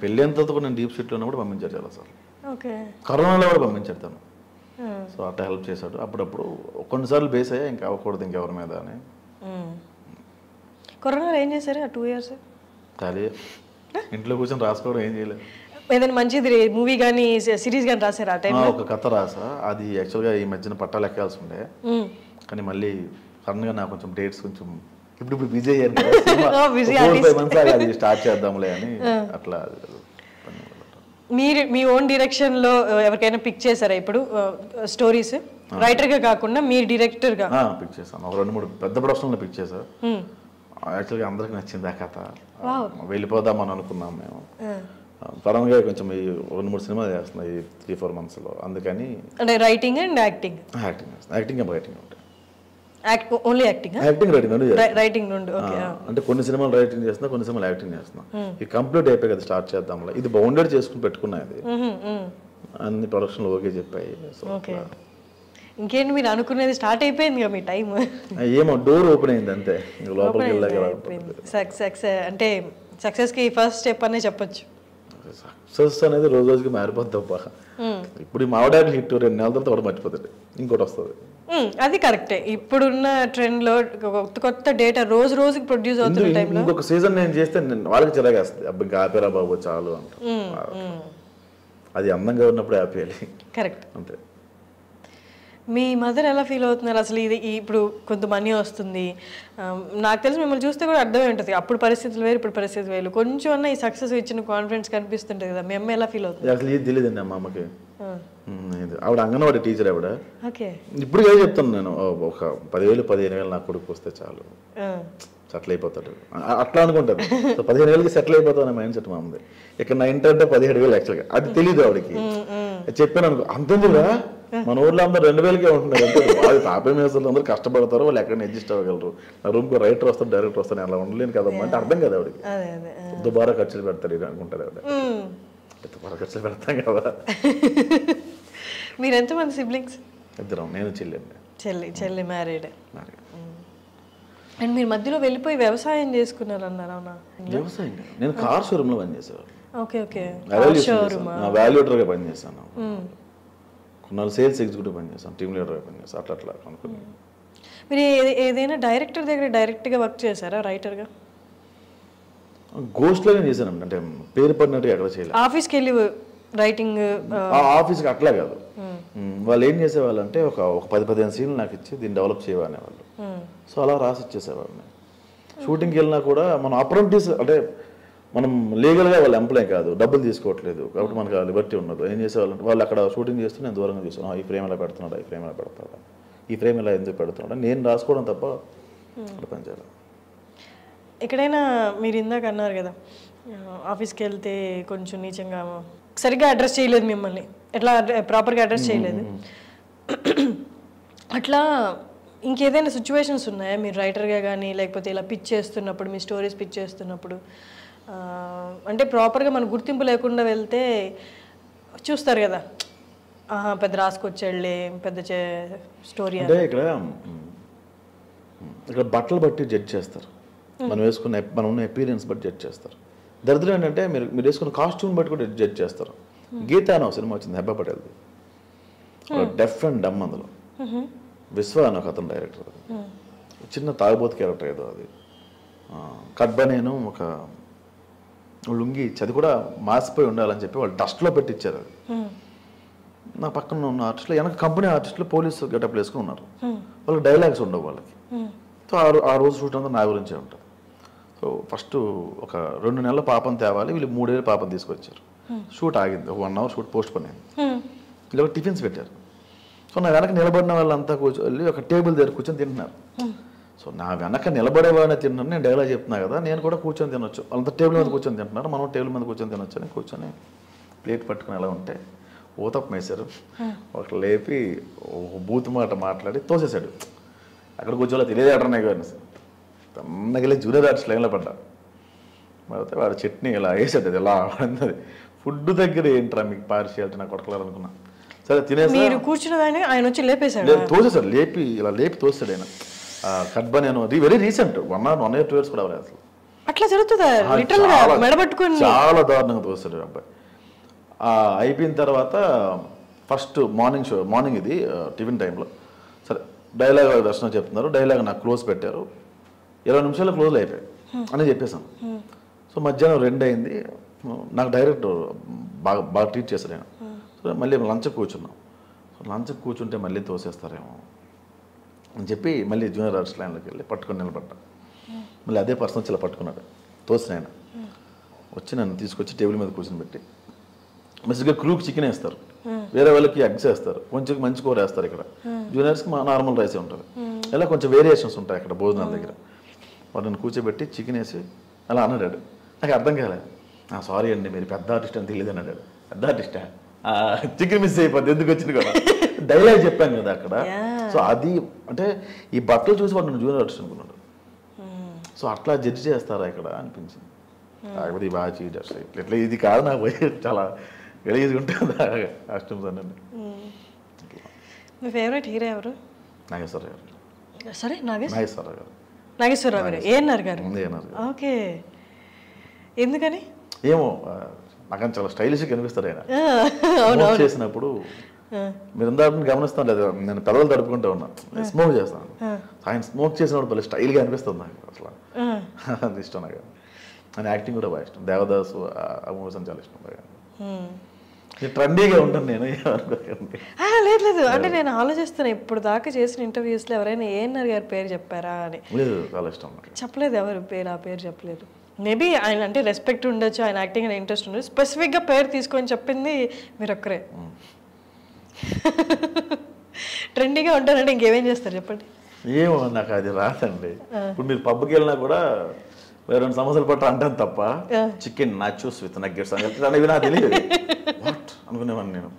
పెళ్ళి అయిన తర్వాత నేను డీప్ షీట్లో ఉన్నప్పుడు పంపించాడు చాలా సార్ ఓకే. కరోనాలో కూడా పంపించాడు తను. సో అట్లా హెల్ప్ చేశాడు. అప్పుడప్పుడు కొన్నిసార్లు బేస్ అయ్యా ఇంకా అవ్వకూడదు ఇంకెవరి మీద అని. కరోనాలో ఏం చేశారు ఆ 2 years? ఖాళీ ఇంట్లో కూర్చొని రాసుకోవడం, ఏం చేయలేదు. ఏదైనా మంచిది మూవీ కానీ సిరీస్ కానీ రాశారు ఆ టైంలో? ఒక కథ రాసా. అది యాక్చువల్గా ఈ మధ్యన పట్టాలు ఎక్కాల్సి ఉండే, కానీ మళ్ళీ సడన్గా నాకు కొంచెం డేట్స్ కొంచెం ఇప్పుడు బిజీ అయ్యాను కదా, 4-5 months అది స్టార్ట్ చేద్దాంలే అని అట్లా. మీరు మీ ఓన్ డైరెక్షన్లో ఎవరికైనా పిక్ చేశారా ఇప్పుడు స్టోరీస్? రైటర్గా కాకుండా మీరు డైరెక్టర్గా? పిక్ చేశాను. ఒక 2-3 పెద్ద ప్రొడక్షన్లో పిక్ చేశాను. యాక్చువల్గా అందరికి నచ్చింది ఆ కథ. వెళ్ళిపోదామని అనుకున్నాం మేము. సడన్గా కొంచెం ఈ 2-3 సినిమాలు చేస్తున్నాయి ఈ 3-4 monthsలో. అందుకని అంటే రైటింగ్ అండ్ యాక్టింగ్ ఉంటాయి. ఓన్లీ యాక్టింగ్ రైటింగ్ రెండు. అంటే కొన్ని సినిమాలు రైటింగ్ చేస్తున్నా, కొన్ని సినిమాలు యాక్టింగ్ చేస్తున్నా. ఇది కంప్లీట్ అయిపోయి కదా స్టార్ట్ చేద్దాం. ఇది బౌండెడ్ చేసుకుని పెట్టుకున్నా. ఇది అన్ని ప్రొడక్షన్లు ఓకే చెప్పాయి. ఇంకేంటి మీరు అనుకునేది స్టార్ట్ అయిపోయింది కదా మీ టైం? ఏమో డోర్ ఓపెన్ అయింది అంతే. లోపలికి సక్సెస్ అంటే సక్సెస్కి ఫస్ట్ స్టెప్ అనే చెప్పొచ్చు. సక్సెస్ అనేది రోజు రోజుకి మారిపోద్ది తప్ప. ఇప్పుడు ఈ మావిడాకులు హిట్ 2 నెలల తర్వాత ఒకటి మర్చిపోతుంది, ఇంకోటి వస్తుంది. అది కరెక్టే. ఇప్పుడున్న ట్రెండ్ లో కొత్త డేటా రోజు రోజుకి ప్రొడ్యూస్ అవుతున్న టైంలో ఇంకొక సీజన్ నేను చేస్తే వాళ్ళకి చిరాగేస్తుంది. అబ్బా ఇంకా ఆపేరా బాబు చాలు అంట. అది అందంగా ఉన్నప్పుడు ఆపేయాలి. కరెక్ట్. అంతే. మీ మదర్ ఎలా ఫీల్ అవుతున్నారు అసలు? ఇది ఇప్పుడు కొంత మనీ వస్తుంది, నాకు తెలిసి మిమ్మల్ని చూస్తే కూడా అర్థమై ఉంటుంది. అప్పుడు పరిస్థితులు వేరు, ఇప్పుడు పరిస్థితులు వేరు. కొంచెం అన్న ఈ సక్సెస్ ఇచ్చిన కాన్ఫిడెన్స్ కనిపిస్తుంటుంది కదా, మీ అమ్మ ఎలా ఫీల్ అవుతుంది? అసలు ఇది తెలియదండి మా అమ్మకి. ఆవిడ అంగన్వాడీ టీచర్ ఆవిడ. ఇప్పుడు చెప్తాను నేను, ఒక 10,000-15,000 నా కొడుకు వస్తే చాలు, సెటిల్ అయిపోతాడు అట్లా అనుకుంటారు. సో 15,000కి సెటిల్ అయిపోతావు అనే మైండ్ సెట్ మా ఉంది. ఇక్కడ 9 అంటే 17,000 యాక్చువల్గా. అది తెలియదు ఆవిడకి. చెప్పాను అనుకో, అంతేందుకురా మన ఊర్లో అందరూ 2,000కే ఉంటున్నారు అంటే వాళ్ళు తాపే మేసలు అందరూ కష్టపడతారు, వాళ్ళు ఎక్కడ అడ్జస్ట్ అవ్వగలరు. నా రూమ్కి రైటర్ వస్తారు, డైరెక్టర్ వస్తారు, అలా ఉండలేను కదమ్మా అంటే అర్థం కదా ఆవిడకి. దుబారా ఖర్చులు పెడతారు ఇది అనుకుంటారు ఆవిడ. దుబారా ఖర్చులు పెడతాం కదా. మీరు ఎంతమంది సిబ్లింగ్స్? 2. నేను చెల్లి మ్యారీడ్. అండ్ మీరు మధ్యలో వెళ్ళిపోయి వ్యవసాయం చేసుకున్నారు అన్నారు, అవునా? వ్యవసాయం నేను కార్ షోరూమ్ లో పనిచేసేవాడు. వాల్యూటర్గా పనిచేశాను. కొన్నాళ్ళు సేల్స్ ఎగ్జిక్యూటివ్ పనిచేస్తాను, టీమ్ లీడర్గా పనిచేస్తాను. అట్లా అనుకున్నాను. మీరు ఏదైనా డైరెక్టర్ దగ్గర డైరెక్ట్గా వర్క్ చేశారా రైటర్గా? గోస్ట్లోనే చేశాను. అంటే పేరు పడినట్టుగా ఎక్కడ చేయలేదు. ఆఫీస్కి వెళ్ళి రైటింగ్? ఆఫీస్కి అట్లా కాదు. వాళ్ళు ఏం చేసేవాళ్ళు అంటే ఒక 10-15 సీన్లు నాకు ఇచ్చి దీన్ని డెవలప్ చేయమనేవాళ్ళు. సో అలా రాసి ఇచ్చేసేవాళ్ళని. షూటింగ్కి వెళ్ళినా కూడా మనం అప్రెంటిస్ అంటే మనం లీగల్గా వాళ్ళ ఎంప్లాయ్ కాదు, డబ్బులు తీసుకోవట్లేదు కాబట్టి మనకు లిబర్టీ ఉండదు. ఏం చేసేవాళ్ళంటే వాళ్ళు అక్కడ షూటింగ్ చేస్తూ నేను దూరంగా చూసాను, ఈ ఫ్రేమ్ ఎలా పెడుతున్నాడా, ఈ ఫ్రేమ్ ఎలా పెడతాడా, ఈ ఫ్రేమ్ ఎలా ఎందుకు పెడుతున్నాడా, నేను రాసుకోవడం తప్ప అక్కడ పనిచేయాలి. ఎక్కడైనా మీరు ఇందాక అన్నారు కదా ఆఫీస్కి వెళ్తే కొంచెం నీచంగా సరిగ్గా అడ్రస్ చేయలేదు మిమ్మల్ని, ఎట్లా ప్రాపర్గా అడ్రస్ చేయలేదు, అట్లా ఇంకేదైనా సిచ్యువేషన్స్ ఉన్నాయా మీరు రైటర్గా కానీ లేకపోతే ఇలా పిచ్ చేస్తున్నప్పుడు, మీ స్టోరీస్ పిచ్ చేస్తున్నప్పుడు? అంటే ప్రాపర్గా మన గుర్తింపు లేకుండా వెళ్తే చూస్తారు కదా, పెద్ద రాసుకొచ్చాడులే పెద్ద స్టోరీ అంటే. ఇక్కడ బట్టలు బట్టి జడ్జ్ చేస్తారు, మనం ఉన్న ఎపీరియన్స్ బట్టి జడ్జ్ చేస్తారు. దరిద్రం ఏంటంటే మీరు వేసుకున్న కాస్ట్యూమ్ బట్టి కూడా జడ్జ్ చేస్తారు. గీత అనే ఒక సినిమా వచ్చింది హెబ్బా పటేల్ది, డెఫ్ అండ్ డమ్. అందులో విశ్వ అని ఒక అతను డైరెక్టర్, చిన్న తాగుబోతు క్యారెక్టర్ ఏదో అది. కడ్బా నేను ఒక లుంగి ఇచ్చి అది కూడా మాసిపోయి ఉండాలని చెప్పి వాళ్ళు డస్ట్లో పెట్టించారు. అది నా పక్కన ఉన్న ఆర్టిస్టులు, వెనక కంపెనీ ఆర్టిస్టులు పోలీసు గెటప్ వేసుకుని ఉన్నారు. వాళ్ళకి డైలాగ్స్ ఉండవు వాళ్ళకి. సో ఆ రోజు షూట్ అంతా నా గురించే ఉంటుంది. సో ఫస్ట్ ఒక 2 నెలల పాపం తేవాలి, వీళ్ళు 3 ఏళ్ళ పాపం తీసుకొచ్చారు. షూట్ ఆగింది, ఒక 1 hour షూట్ పోస్ట్ పోన్ అయింది. ఇలా టిఫిన్స్ పెట్టారు. సో నా వెనక నిలబడిన వాళ్ళంతా కూర్చొని ఒక టేబుల్ దగ్గర కూర్చొని తింటున్నారు. సో నా వెనక నిలబడేవాడిని తింటున్నాను, నేను డైలాగ్ చెప్తున్నా కదా, నేను కూడా కూర్చొని తినొచ్చు. వాళ్ళంతా టేబుల్ మీద కూర్చొని తింటున్నారు, మనం టేబుల్ మీద కూర్చొని తినొచ్చు అని కూర్చొని ప్లేట్ పట్టుకుని ఎలా ఉంటే ఊతప్ప వేశారు. ఒకటి లేపి ఒక బూత్ మాట మాట్లాడి తోసేశాడు. అక్కడ కూర్చోలే తెలియదు నాకు తన్నగిలే జూనియర్ ఆర్టిస్ట్ లైన్లో పడ్డా. పడితే వాడు చట్నీ ఇలా వేసాడు, అది ఎలా అన్నది. ఫుడ్ దగ్గర ఏంట్రా మీకు పార్షియాలిటీ, నాకు కొట్టకలేదనుకున్నా. సరే తినేసి కూర్చున్నదాన్ని ఆయన వచ్చి లేపేశాడు, తోసేశాడు. లేపి తోస్తాడు ఆయన. కడ్బా నేను వెరీ రీసెంట్ 1 or 2 years కూడా అవ్వలేదు అసలు. అట్లా జరుగుతుందా? చాలా దారుణంగా తోస్తాడు అబ్బాయి. అయిపోయిన తర్వాత ఫస్ట్ మార్నింగ్ ఇది టిఫిన్ టైంలో సరే డైలాగ్ దర్శనం చెప్తున్నారు, డైలాగ్ నాకు క్లోజ్ పెట్టారు, 20 నిమిషాల్లో క్లోజ్ అయిపోయాయి అని చెప్పేసాను. సో మధ్యాహ్నం 2 అయింది, నాకు డైరెక్టర్ బాగా ట్రీట్ చేశారు నేను. సో మళ్ళీ లంచ్కి కూర్చున్నాం. సో లంచ్కి కూర్చుంటే మళ్ళీ తోసేస్తారేమో అని చెప్పి మళ్ళీ జూనియర్ ఆర్టిస్ట్ లైన్లోకి వెళ్ళి పట్టుకొని నిలబడ్డా. మళ్ళీ అదే పర్సన్ వచ్చి ఇలా పట్టుకున్నాడు, తోసిన ఆయన వచ్చి నన్ను తీసుకొచ్చి టేబుల్ మీద కూర్చొని పెట్టి మంచిగా క్రూకి చికెన్ వేస్తారు, వేరే వాళ్ళకి ఎగ్స్ వేస్తారు, కొంచెం మంచి కూర వేస్తారు. ఇక్కడ జూనియర్స్కి నార్మల్ రైసే ఉంటుంది. ఇలా కొంచెం వేరియేషన్స్ ఉంటాయి అక్కడ భోజనాల దగ్గర. వాటిని కూర్చోబెట్టి చికెన్ వేసి అలా అన్నాడు. నాకు అర్థం కాలేదు. సారీ అండి మీరు పెద్ద ఆర్టిస్ట్ అని తెలియదు అన్నాడు. పెద్ద ఆర్టిస్టా, చికెన్ మిస్ అయిపోద్ది ఎందుకు వచ్చింది కదా, డైలాగ్ చెప్పాను కదా అక్కడ. సో అది అంటే ఈ బట్టలు చూసి వాడు నన్ను జూనియర్ ఆర్టిస్ట్ అనుకున్నాడు. సో అట్లా జడ్జి చేస్తారా ఇక్కడ అనిపించింది. కాకపోతే ఈ బాగా చేస్తారు ఇట్లా ఇది కాదు నాకు పోయి చాలా గలీజ్గా ఉంటుంది కాస్ట్యూమ్స్ అన్నీ. మీ ఫేవరెట్ హీరో ఎవరు? నాగేశ్వరరావు గారు. సరే నాగేశ్వరరావు గారు. నాగేశ్వరరావు గారు. ఏఎన్ఆర్ గారు. ఓకే, ఎందుకని? ఏమో నాకు చాలా స్టైలిష్గా కనిపిస్తారు ఆయన. చేసినప్పుడు మీరు అందరూ గమనిస్తాను లేదు, నేను పెదవులు తడుపుకుంటూ ఉన్నా, స్మోక్ చేస్తాను. ఆయన స్మోక్ చేసినప్పుడు భలే స్టైల్గా అనిపిస్తుంది నాకు. అసలు అది ఇష్టం నాకు. ఆయన యాక్టింగ్ కూడా బాగా ఇష్టం. దేవదాసు ఆ మూవీస్ అని చాలా ఇష్టం బాగా. ట్రెండీగా ఉంటాను నేను. లేదు అంటే నేను ఆలోచిస్తాను ఇప్పుడు దాకా చేసిన ఇంటర్వ్యూస్లో ఎవరైనా ఏఎన్ఆర్ గారి పేరు చెప్పారా అని. లేదు, చాలా ఇష్టం. చెప్పలేదు ఎవరు పేరు, ఆ పేరు చెప్పలేదు. మేబీ ఆయన అంటే రెస్పెక్ట్ ఉండొచ్చు, ఆయన యాక్టింగ్ అనే ఇంట్రెస్ట్ ఉండదు. స్పెసిఫిక్గా పేరు తీసుకొని చెప్పింది మీరు ఒక్కరే. ట్రెండీగా ఉంటారంటే ఇంకేమేం చేస్తారు చెప్పండి. ఏమో నాకు అది రాదండి. ఇప్పుడు మీరు పబ్కి వెళ్ళినా కూడా 2 సమోసాలు పట్టు అంటాను తప్ప చికెన్ నాచోస్ విత్ నగ్గెట్స్ అనేవి నాకు తెలియదు. వాట్ అనుకునేవాడిని నేను.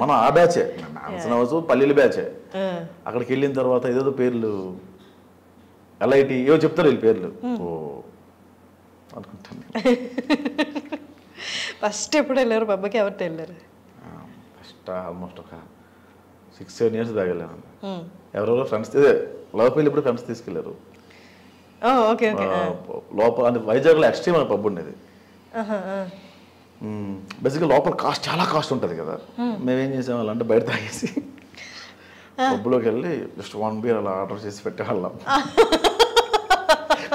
మనం ఆ బ్యాచే, నాన్సనవచ్చు పల్లీల బ్యాచే. అక్కడికి వెళ్ళిన తర్వాత ఏదేదో పేర్లు LIT ఏవో చెప్తారు వీళ్ళు పేర్లు. ఓ అనుకుంటాను. ఫస్ట్ ఎప్పుడు వెళ్ళారు పబ్కి? ఎవరితో వెళ్ళారు? ఫస్ట్ ఆల్మోస్ట్ ఒక 6-7 years దాకా వెళ్ళాను. ఎవరెవరో ఫ్రెండ్స్ లవ్ పెళ్ళి ఇప్పుడు ఫ్రెండ్స్ తీసుకెళ్ళారు. లోపల అంటే వైజాగ్లో ఎక్స్ట్రీమ్ పబ్ ఉండేది. బేసిక్గా లోపల చాలా కాస్ట్ ఉంటుంది కదా. మేమేం చేసేవాళ్ళం అంటే బయట తాగేసి పబ్లోకి వెళ్ళి జస్ట్ 1 beer అలా ఆర్డర్ చేసి పెట్టేవాళ్ళం.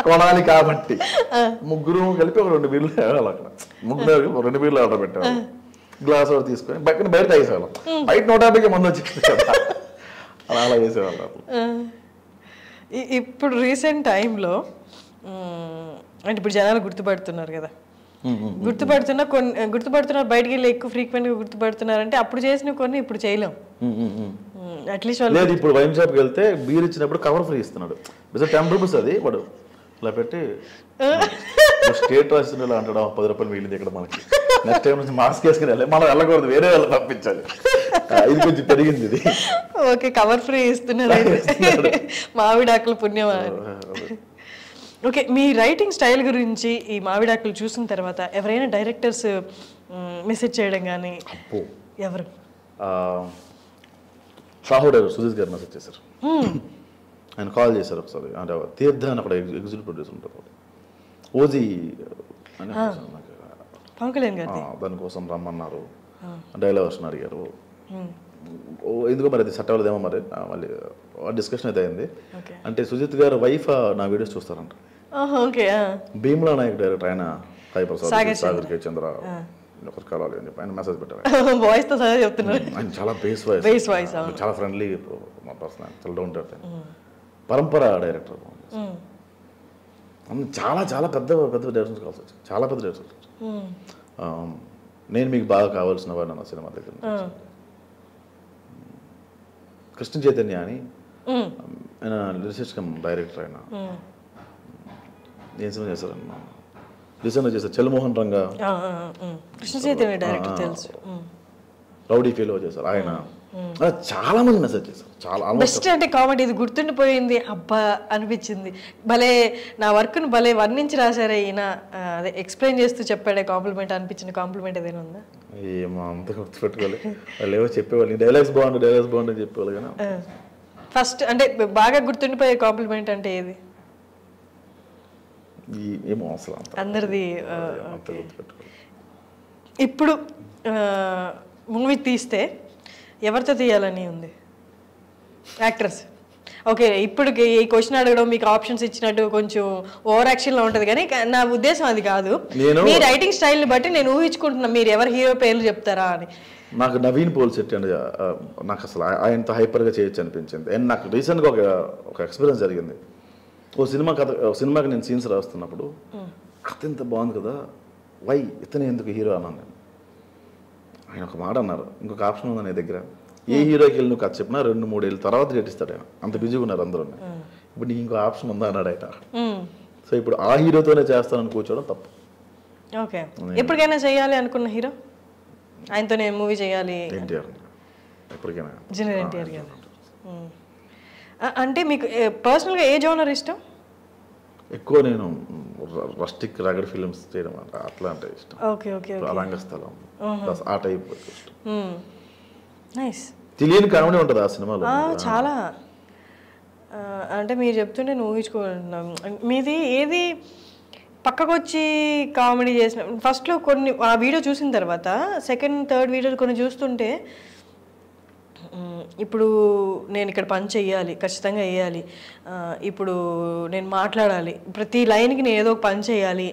కొనాలి కాబట్టి ముగ్గురు కలిపి ఒక 2 beerలు తాగాలి. అక్కడ ముగ్గురు 2 beerలు ఆర్డర్ పెట్టేవాళ్ళం. గ్లాస్ ఒకటి తీసుకొని బయట తాగేసేవాళ్ళం. బయట 150కి మంది వచ్చింది కదా, అలా చేసేవాళ్ళం. ఇప్పుడు రీసెంట్ టైంలో అంటే ఇప్పుడు జనాలు గుర్తుపడుతున్నారు కదా, గుర్తుపడుతున్నారు బయటికి వెళ్ళి ఎక్కువ ఫ్రీక్వెంట్గా గుర్తుపడుతున్నారంటే అప్పుడు చేసిన కొన్ని ఇప్పుడు చేయలేం. అట్లీస్ట్ లేదు, ఇప్పుడు వైన్ షాప్కి వెళ్తే బీర్ ఇచ్చినప్పుడు కవర్ ఫ్రీ ఇస్తున్నాడు. 10 rupees అది వాడు ఇలా పెట్టి స్టేట్ రాసిన అంటాడు 10 రూపాయలు మిగిలింది ఇక్కడ మనకి. నెక్స్ట్ టైం నుంచి మాస్క్ వేసుకుని వెళ్ళాలి, మనం వెళ్ళకూడదు, వేరే వాళ్ళు పంపించాలి. ఇది కొంచెం పెరిగింది ఇది. ఓకే, కవర్ ఫ్రీ ఇస్తున్నారు. మామిడాకులు పుణ్యమా. ఓకే, మీ రైటింగ్ స్టైల్ గురించి ఈ మామిడాకులు చూసిన తర్వాత ఎవరైనా డైరెక్టర్స్ మెసేజ్ చేయడం కానీ? ఎవరు? సాహుడు సుజిత్ గారు మెసేజ్ చేశారు. ఆయన కాల్ చేశారు ఒకసారి. అంటే తీర్థ అని అక్కడ ఎగ్జిక్యూటివ్ ప్రొడ్యూసర్ ఉంటారు, ఓజీ అని, దానికోసం రమ్మన్నారు. డైలాగ్ వర్షన్ అడిగారు. ఎందుకో మరి అది సెట్ అవ్వలేదేమో మరి. మళ్ళీ డిస్కషన్ అయితే అయింది. అంటే సుజిత్ గారు వైఫ్ నా వీడియోస్ చూస్తారంట. భీమ్లా నాయక్ డైరెక్టర్ ఆయన సాగర్ కే చంద్ర ఒకరు కలవాలి అని చెప్పి ఆయన మెసేజ్ పెట్టారు. ఆయన చాలా బేస్ వాయిస్, చాలా ఫ్రెండ్లీ మా పర్సన్, చాలా డౌన్ టు ఎర్త్. పరంపర డైరెక్టర్. చాలా చాలా పెద్ద డైరెక్టర్స్ కావాల్సి వచ్చింది, చాలా పెద్ద డైరెక్టర్స్. నేను మీకు బాగా కావాల్సిన వాడు అన్న సినిమా దగ్గర కృష్ణ చైతన్య అని ఆయన లిరిసిస్ట్ కమ్ డైరెక్టర్. ఆయన ఏం సినిమా చేశారన్న రీసెంట్గా చేశారు, చలమోహన్ రంగా, కృష్ణ చైతన్య డైరెక్టర్ తెలుసు, రౌడీ ఫీలో చేశారు. ఆయన చాలా మంది మెసేజ్ చేశారు. చాలా బెస్ట్ అంటే కామెడీ ఇది గుర్తుండిపోయింది అబ్బా అనిపించింది. భలే నా వర్క్ను భలే వర్ణించి రాశారే ఈయన, అదే ఎక్స్ప్లెయిన్ చేస్తూ చెప్పాడే కాంప్లిమెంట్ అనిపించిన కాంప్లిమెంట్ ఏదైనా ఉందా? ఏమో అంత గుర్తుపెట్టుకోవాలి. వాళ్ళు ఏవో చెప్పేవాళ్ళు, డైలాగ్స్ బాగుంది చెప్పేవాళ్ళు. కానీ ఫస్ట్ అంటే బాగా గుర్తుండిపోయే కాంప్లిమెంట్ అంటే ఏది? ఏమో అసలు అందరిది. ఇప్పుడు మూవీ తీస్తే ఎవరితో తీయాలని ఉంది యాక్టర్స్? ఓకే, ఇప్పటికి ఈ క్వశ్చన్ అడగడం మీకు ఆప్షన్స్ ఇచ్చినట్టు కొంచెం ఓవర్ యాక్షన్లో ఉంటుంది, కానీ నా ఉద్దేశం అది కాదు. మీ రైటింగ్ స్టైల్ని బట్టి నేను ఊహించుకుంటున్నా మీరు ఎవరు హీరో పేర్లు చెప్తారా అని. నాకు నవీన్ పోల్శెట్టి అండి, నాకు అసలు ఆయనతో హైపర్గా చేయొచ్చు అనిపించింది. అండ్ నాకు రీసెంట్గా ఒక ఎక్స్పీరియన్స్ జరిగింది. ఓ సినిమాకి నేను సీన్స్ రాస్తున్నప్పుడు కథ ఇంత బాగుంది కదా, వై ఇతనే ఎందుకు హీరో అన్నాను నేను. ఆయన ఒక మాట అన్నారు, ఇంకొక ఆప్షన్ ఉంది నీ దగ్గర, ఏ హీరోకి వెళ్ళి నువ్వు కథ చెప్పినా 2-3 ఏళ్ళ తర్వాత చేటిస్తాడు ఆయన, అంత బిజీగా ఉన్నారు అందరూ. ఇప్పుడు నీకు ఇంకో ఆప్షన్ ఉందా అన్నాడు ఆయన. సో ఇప్పుడు ఆ హీరోతోనే చేస్తానని కూర్చోవడం తప్పు. ఓకే, ఎప్పటికైనా చేయాలి అనుకున్న హీరో ఆయనతో నేను మూవీ చేయాలి? ఎన్టీఆర్, ఎప్పటికైనా జూనియర్ ఎన్టీఆర్ గారు. అంటే మీకు పర్సనల్గా ఏ జోనర్ ఇష్టం? ఎక్కువ నేను రస్టిక్ రగడ్ ఫిల్మ్స్ చేయడం అట్లా అంటే ఇష్టం. ఓకే ఓకే, రంగస్థలం ఆ టైప్ ఇష్టం. నైస్. తెలియని కామెడీ ఉంటుంది ఆ సినిమాలో చాలా. అంటే మీరు చెప్తుంటే నేను ఊహించుకోగలుగుతున్నాను. మీది ఏది పక్కకు వచ్చి కామెడీ చేసిన ఫస్ట్లో కొన్ని ఆ వీడియో చూసిన తర్వాత సెకండ్ థర్డ్ వీడియోలు కొన్ని చూస్తుంటే ఇప్పుడు నేను ఇక్కడ పని చెయ్యాలి, ఖచ్చితంగా వేయాలి, ఇప్పుడు నేను మాట్లాడాలి, ప్రతి లైన్కి నేను ఏదో ఒక పని చేయాలి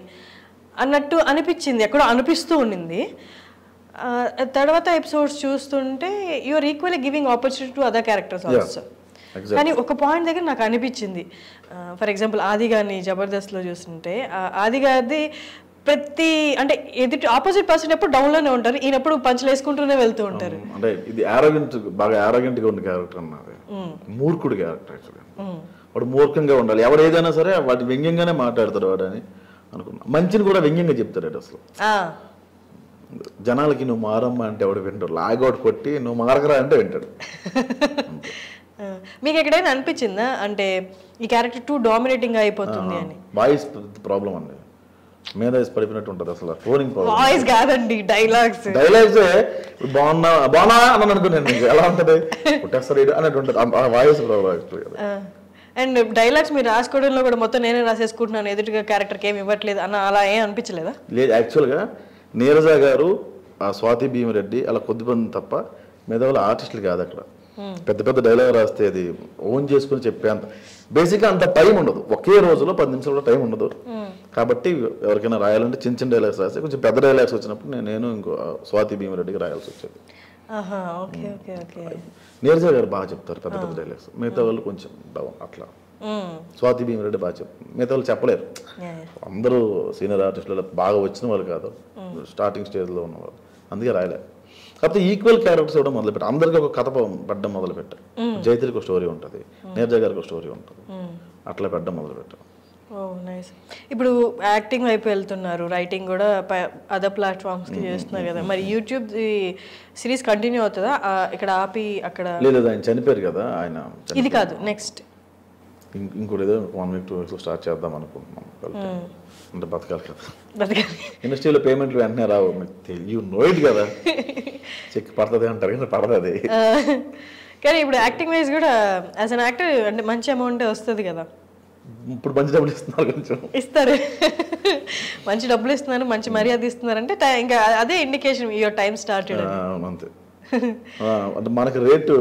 అన్నట్టు అనిపించింది, ఎక్కడో అనిపిస్తూ ఉండింది. తర్వాత ఎపిసోడ్స్ చూస్తుంటే you're equally giving opportunity to other characters also. కానీ ఒక పాయింట్ దగ్గర నాకు అనిపించింది, ఫర్ ఎగ్జాంపుల్ ఆది గారిని జబర్దస్త్లో చూస్తుంటే ఆది గారిది ప్రతి అంటే ఎదుటి ఆపోజిట్ పర్సన్ ఎప్పుడు డౌన్లోనే ఉంటారు, ఈయనప్పుడు పంచులు వేసుకుంటూనే వెళ్తూ ఉంటారు. అంటే ఇది ఆరోగెంట్, బాగా ఆరోగెంట్గా ఉండే క్యారెక్టర్ అన్నది, మూర్ఖుడు క్యారెక్టర్ యాక్చువల్గా. వాడు మూర్ఖంగా ఉండాలి, ఎవరు ఏదైనా సరే వాటి వ్యంగ్యంగానే మాట్లాడతాడు వాడు అని అనుకున్నా. మంచిని కూడా వ్యంగ్యంగా చెప్తాడు అసలు. జనాలకి నువ్వు మారమ్మా అంటే ఎవడు వింటాడు, లాగౌట్ కొట్టి నువ్వు మారకరా అంటే వింటాడు. మీకు ఎక్కడైనా అనిపించిందా అంటే ఈ క్యారెక్టర్ టూ డామినేటింగ్ అయిపోతుంది అని? వాయిస్ ప్రాబ్లం అండి, మీద పడిపోయినట్టు ఉంటుంది అసలు. ఫోనింగ్ వాయిస్ కాదండి, డైలాగ్స్ బాగున్నా అని అనుకున్నాను. ఎలా ఉంటుంది కొట్టేస్తారు అన్నట్టు ఉంటుంది, వాయిస్ ప్రాబ్లం. అండ్ డైలాగ్స్ మీరు రాసుకోవడంలో కూడా మొత్తం నేనే రాసేసుకుంటున్నాను, ఎదుటిగా క్యారెక్టర్కి ఏమి ఇవ్వట్లేదు అన్న అలా ఏం అనిపించలేదా? లేదు, యాక్చువల్గా నీరజ గారు, స్వాతి భీమిరెడ్డి అలా కొద్దిమంది తప్ప మీద వాళ్ళు ఆర్టిస్టులు కాదు. అక్కడ పెద్ద పెద్ద డైలాగ్ రాస్తే అది ఓన్ చేసుకుని చెప్పేంత బేసిక్గా అంత టైం ఉండదు, ఒకే రోజులో 10 నిమిషాలు కూడా టైం ఉండదు. కాబట్టి ఎవరికైనా రాయాలంటే చిన్న చిన్న డైలాగ్స్ రాస్తే, కొంచెం పెద్ద డైలాగ్స్ వచ్చినప్పుడు నేను ఇంకో స్వాతి భీమిరెడ్డికి రాయాల్సి వచ్చేది. నీరజ గారు బాగా చెప్తారు పెద్ద పెద్ద డైలాగ్స్, మిగతా వాళ్ళు కొంచెం డౌన్ అట్లా. స్వాతి భీమిరెడ్డి బాగా చెప్తారు, మిగతా వాళ్ళు చెప్పలేరు. అందరూ సీనియర్ ఆర్టిస్టులు బాగా వచ్చిన వాళ్ళు కాదు, స్టార్టింగ్ స్టేజ్లో ఉన్నవాళ్ళు, అందుకే రాయలేదు. కాకపోతే ఈక్వల్ క్యారెక్టర్స్ ఇవ్వడం మొదలుపెట్టారు, అందరికీ ఒక కథ పెట్టడం మొదలుపెట్టారు. జైత్రికి ఒక స్టోరీ ఉంటుంది, నీరజ గారికి ఒక స్టోరీ ఉంటుంది, అట్లా పెట్టడం మొదలుపెట్టారు. నైస్. ఇప్పుడు యాక్టింగ్ వైపు వెళ్తున్నారు, రైటింగ్ కూడా అదర్ ప్లాట్ఫామ్స్కి చేస్తున్నారు కదా, మరి యూట్యూబ్ సిరీస్ కంటిన్యూ అవుతుందా ఇక్కడ ఆపి అక్కడ? లేదు, ఆయన చనిపోయారు కదా, ఆయన ఇది కాదు నెక్స్ట్ ఇంకోటి ఏదో 1 week 2 weeks స్టార్ట్ చేద్దాం అనుకుంటున్నాం. అంటే బతకాలి కదా, ఇండస్ట్రీలో పేమెంట్లు వెంటనే రావు, యూ నో ఇట్ కదా. చెక్ పడుతుంది అంటారు కానీ పడుతుంది. కానీ ఇప్పుడు యాక్టింగ్ వైజ్ కూడా యాజ్ అన్ యాక్టర్ అంటే మంచి అమౌంట్ వస్తుంది కదా. ఇప్పుడు మంచి డబ్బులు ఇస్తున్నారు, కొంచెం ఇస్తారు, మంచి డబ్బులు ఇస్తున్నారు, మంచి మర్యాద ఇస్తున్నారు అంటే ఇంకా అదే ఇండికేషన్ యువర్ టైం స్టార్టెడ్. అంతే. అంటే మనకి రేటు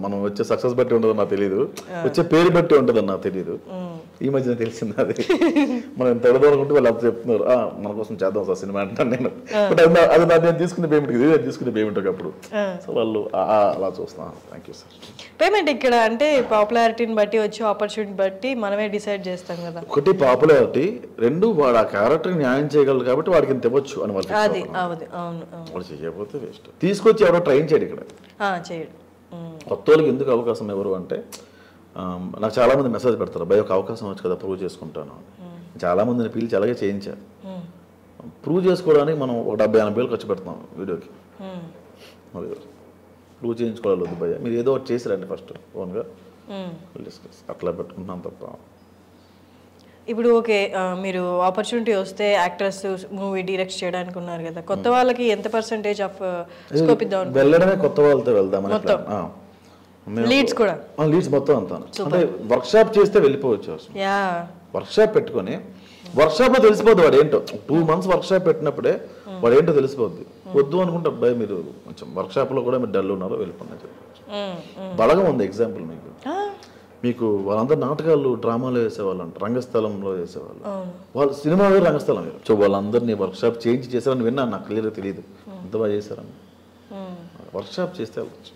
మనం వచ్చే సక్సెస్ బట్టి ఉండదు నాకు తెలియదు, వచ్చే పేరు బట్టి ఉంటుంది నాకు తెలియదు. ఈ మధ్యన తెలిసింది అది. మనం ఎంత ఎడదోనుకుంటే వాళ్ళు అంత చెప్తున్నారు, మన కోసం చేద్దాం సార్ సినిమా అంటాను నేను. బట్ అది నేను తీసుకునే పేమెంట్, ఇది తీసుకునే పేమెంట్ ఒకప్పుడు. సో వాళ్ళు అలా చూస్తున్నాను. Thank you sir. పేమెంట్ ఇక్కడ అంటే పాపులారిటీని బట్టి వచ్చే ఆపర్చునిటీ బట్టి మనమే డిసైడ్ చేస్తాం కదా. ఒకటి పాపులారిటీ, 2 వాడు ఆ క్యారెక్టర్ న్యాయం చేయగలరు కాబట్టి వాడికి ఇంత ఇవ్వచ్చు అని వాళ్ళు. అది అవును, వాడు చేయకపోతే వేస్ట్. తీసుకొచ్చి ఎవరో ట్రైన్ చేయడు ఇక్కడ, చేయడు. కొత్త వాళ్ళకి ఎందుకు అవకాశం ఎవరు అంటే, నాకు చాలా మంది మెసేజ్ పెడతారు, భయ ఒక అవకాశం వచ్చు కదా ప్రూవ్ చేసుకుంటాను. చాలా మందిని పిలిచి అలాగే చేయించారు. ప్రూవ్ చేసుకోవడానికి మనం ఒక 70-80 వేలు ఖర్చు పెడతాం వీడియోకి. మరి ప్రూవ్ చేయించుకోవాలి వద్దు భయ, మీరు ఏదో ఒకటి చేసిరండి ఫస్ట్ ఓన్గా డిస్కస్, అట్లా పెట్టుకుంటున్నాం తప్ప. ఇప్పుడు ఓకే, మీరు ఆపర్చునిటీ వస్తే యాక్టర్స్ మూవీ డైరెక్ట్ చేయడానికి ఉన్నారు కదా, కొత్త వాళ్ళకి ఎంత పర్సెంటేజ్ ఆఫ్ స్కోప్ ఇద్దాం? వెళ్ళడమే కొత్త వాళ్ళతో వెళ్దామని. లీడ్స్ కూడా లీడ్స్ మొత్తం అంతా అంటే వర్క్షాప్ చేస్తే వెళ్ళిపోవచ్చు. వర్క్షాప్ పెట్టుకొని వర్క్షాప్లో తెలిసిపోద్ది వాడు ఏంటో. 2 months వర్క్షాప్ పెట్టినప్పుడే వాడు ఏంటో తెలిసిపోద్ది. వద్దు అనుకుంటే అబ్బాయి మీరు కొంచెం వర్క్షాప్లో కూడా మీరు డల్ ఉన్నారో వెళ్ళిపోయినా చెప్పచ్చు. బలగం ఉంది ఎగ్జాంపుల్ మీకు వాళ్ళందరూ నాటకాలు డ్రామాలో వేసేవాళ్ళు అంట, రంగస్థలంలో వేసేవాళ్ళు. వాళ్ళు సినిమా వేరు, రంగస్థలం వేరు. సో వాళ్ళందరినీ వర్క్షాప్ చేంజ్ చేశారని విన్నాను, నాకు క్లియర్గా తెలియదు ఎంత బాగా చేశారని. వర్క్షాప్ చేస్తే వెళ్ళచ్చు.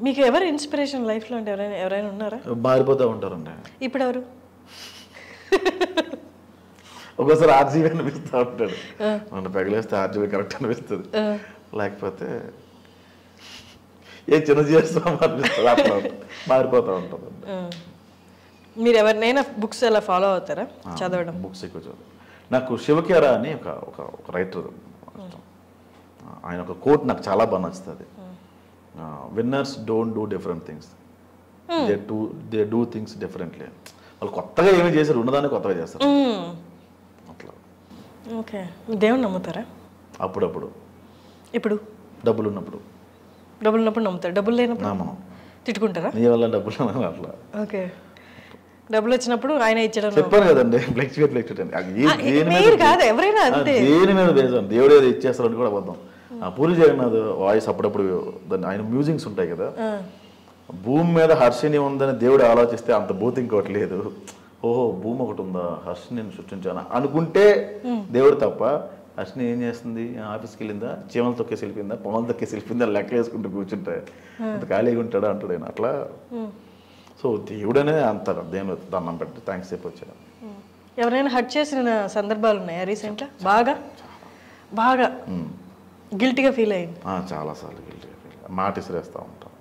మీకు ఎవరు ఇన్స్పిరేషన్ లైఫ్లో అంటే ఎవరైనా ఉన్నారా? మారిపోతూ ఉంటారండి. ఇప్పుడు ఎవరు? ఒక్కోసారి ఆర్జీవీ అనిపిస్తూ ఉంటాడు, మన పెగలేస్తే ఆర్జీవీ కరెక్ట్ అనిపిస్తుంది, లేకపోతే ఏ చిన్న చేస్తాం అనిపిస్తుంది, అట్లా మారిపోతూ ఉంటుంది. మీరు ఎవరినైనా బుక్స్ ఎలా ఫాలో అవుతారా చదవడం? బుక్స్ ఎక్కువ చదువు. నాకు శివకేరా అని ఒక రైటర్, ఆయన ఒక కోట్ నాకు చాలా బాగా నచ్చుతుంది. Winners don't do different things, they do things differently. వాళ్ళు కొత్తగా ఏమీ చేశారు, ఉన్నదాన్ని కొత్తగా చేస్తారు అట్లా. ఓకే. దేవుని నమ్ముతారా? అప్పుడప్పుడు. ఇప్పుడు డబ్బులు ఉన్నప్పుడు నమ్ముతారు, డబ్బులు లేనప్పుడు మనం తిట్టుకుంటారా? నీ వల్ల డబ్బులు అట్లా. ఓకే. డబ్బులు వచ్చినప్పుడు ఆయన ఇచ్చడం చెప్పాను కదండి, ఫ్లెక్చువేట్ కాదు, ఎవరైనా అంతే. దేని మీద బేజం, దేవుడు ఏదో ఇచ్చేస్తారని కూడా అబద్ధం. పూరి జగన్నాథ్ వాయిస్ అప్పుడప్పుడు దాన్ని ఆయన మ్యూజిక్స్ ఉంటాయి కదా, భూమి మీద హర్షిని ఉందని దేవుడు ఆలోచిస్తే అంత భూతి ఇంకోటి లేదు. ఓహో భూమి ఒకటి ఉందా, హర్షిని నేను సృష్టించాను అనుకుంటే దేవుడు తప్ప. హర్షిని ఏం చేస్తుంది, ఆఫీస్కి వెళ్ళిందా, చీమలు తొక్కేసి వెళ్ళిపోయిందా, పొమలు తొక్కేసి వెళ్ళిపోయిందా, లెక్క వేసుకుంటూ కూర్చుంటే అంత ఖాళీగా ఉంటాడా అంటాడు ఆయన అట్లా. సో దేవుడనే అంత దేవుడు దండం పెట్టి థ్యాంక్స్ చెప్పి వచ్చాడు. ఎవరైనా హర్ట్ చేసిన సందర్భాలు ఉన్నాయా రీసెంట్గా? బాగా గిల్టీగా ఫీల్ అయ్యింది? చాలాసార్లు గిల్టీగా ఫీల్, మాట ఇసిరేస్తూ ఉంటాను.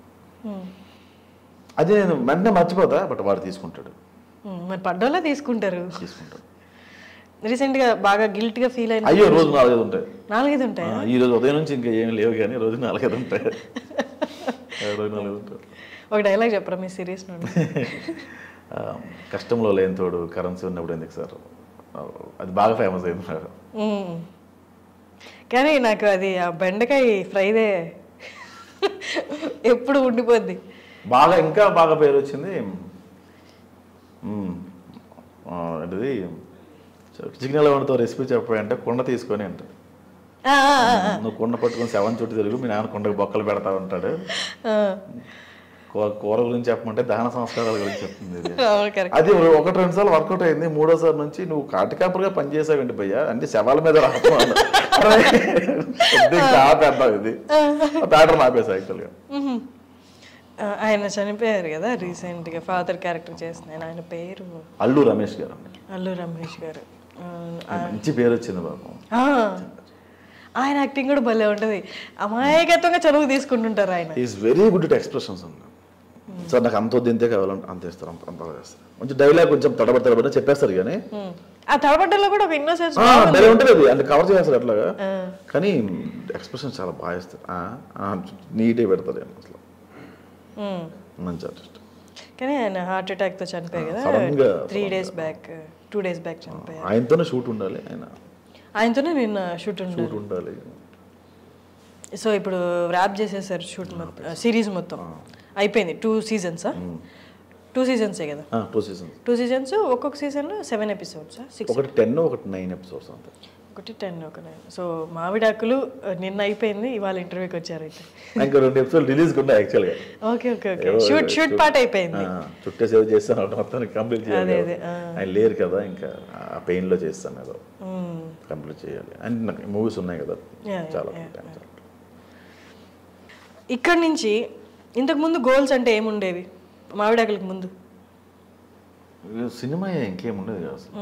అది నేను వెంటనే మర్చిపోతా, బట్ వాడు తీసుకుంటాడు. మరి పడ్డోలా తీసుకుంటారు. రీసెంట్గా బాగా గిల్ట్గా ఫీల్ అయిన? అయ్యో రోజు 4-5 ఉంటాయి. 4-5 ఉంటాయి? ఈ రోజు ఉదయం నుంచి ఇంకా ఏం లేవు కానీ రోజు 4-5 ఉంటాయి. రోజు 4-5 ఉంటాయి. ఒక డైలాగ్ చెప్పరా మీ సిరీస్ నుండి? కష్టంలో లేని తోడు కరెన్సీ ఉన్నప్పుడు ఎందుకు సార్, అది బాగా ఫేమస్ అయింది. కానీ నాకు అది ఆ బెండకాయ ఫ్రైదే ఎప్పుడు ఉండిపోద్ది. ఇంకా బాగా పేరు వచ్చింది అంటే చికెన్ వండుతో రెసిపీ చెప్పాయంటే కుండ తీసుకొని అంటే, నువ్వు కుండ పట్టుకొని 7 చుట్టూ తిరుగు, మీ నాన్న కుండకు బొక్కలు పెడతా ఉంటాడు. కూర గురించి చెప్పమంటే దహన సంస్కారాల గురించి చెప్తుంది. అది 1-2 సార్లు వర్కౌట్ అయింది. 3వసారి నుంచి నువ్వు కాటికాపరుగా పనిచేసావేంటి భయ్యా అంటే శవాల మీద రాకపోవాలి ఇది ప్యాటర్న్ ఆపేసా యాక్చువల్గా. ఆయన చనిపోయారు కదా రీసెంట్గా, ఫాదర్ క్యారెక్టర్ చేస్తున్నాను. ఆయన పేరు అల్లు రమేష్ గారు. మంచి పేరు వచ్చింది బాబు. ఆయన యాక్టింగ్ కూడా భలే ఉంటుంది, అమాయకత్వంగా చదువు తీసుకుంటుంటారు ఆయన. Is very good at expressions అన్న. సార్ నాకు అంత వద్దు కావాలంటే అంత ఇస్తారు, అంత చేస్తారు. కొంచెం డైలాగ్ కొంచెం తడబడి చెప్పేస్తారు, కానీ ఆ తడబడ్డలో కూడా ఒక ఇన్నోసెన్స్ ఉంటుంది, అది అంటే కవర్ చేస్తారు అట్లాగా. కానీ ఎక్స్ప్రెషన్ చాలా బాగా ఇస్తారు, నీట్గా పెడతారు అసలు. మంచి ఆర్టిస్ట్. కానీ ఆయన హార్ట్ అటాక్తో చనిపోయారు కదా, 2 days బ్యాక్ చనిపోయారు. ఆయనతోనే షూట్ ఉండాలి, ఆయనతోనే నిన్న షూట్ ఉండాలి. సో ఇప్పుడు ర్యాప్ చేసేసారు షూట్ మొత్తం, సిరీస్ మొత్తం అయిపోయింది. 2 seasons 2 seasons కదా? 2 seasons. ఒక్కొక్క సీజన్లో 7 episodes, 6. ఒకటి 10, ఒకటి 9 episodes అంతే. ఒకటి 10, ఒక 9. సో మావిడాకులు నిన్న అయిపోయింది, ఇవాళ ఇంటర్వ్యూకి వచ్చారు. అయితే ఇంకా 2 episodes రిలీజ్ కూడా యాక్చువల్గా. ఓకే. షూట్ పార్ట్ అయిపోయింది, చుట్టే సేవ్ చేస్తాను మొత్తం కంప్లీట్ చేయాలి. ఆయన లేరు కదా, ఇంకా ఆ పెయిన్లో చేస్తాను ఏదో కంప్లీట్ చేయాలి. అండ్ నాకు మూవీస్ ఉన్నాయి కదా చాలా. ఇక్కడ నుంచి ఇంతకుముందు గోల్స్ అంటే ఏముండేవి మావిడాకులకు ముందు? సినిమా ఇంకేముండేది కదా అసలు.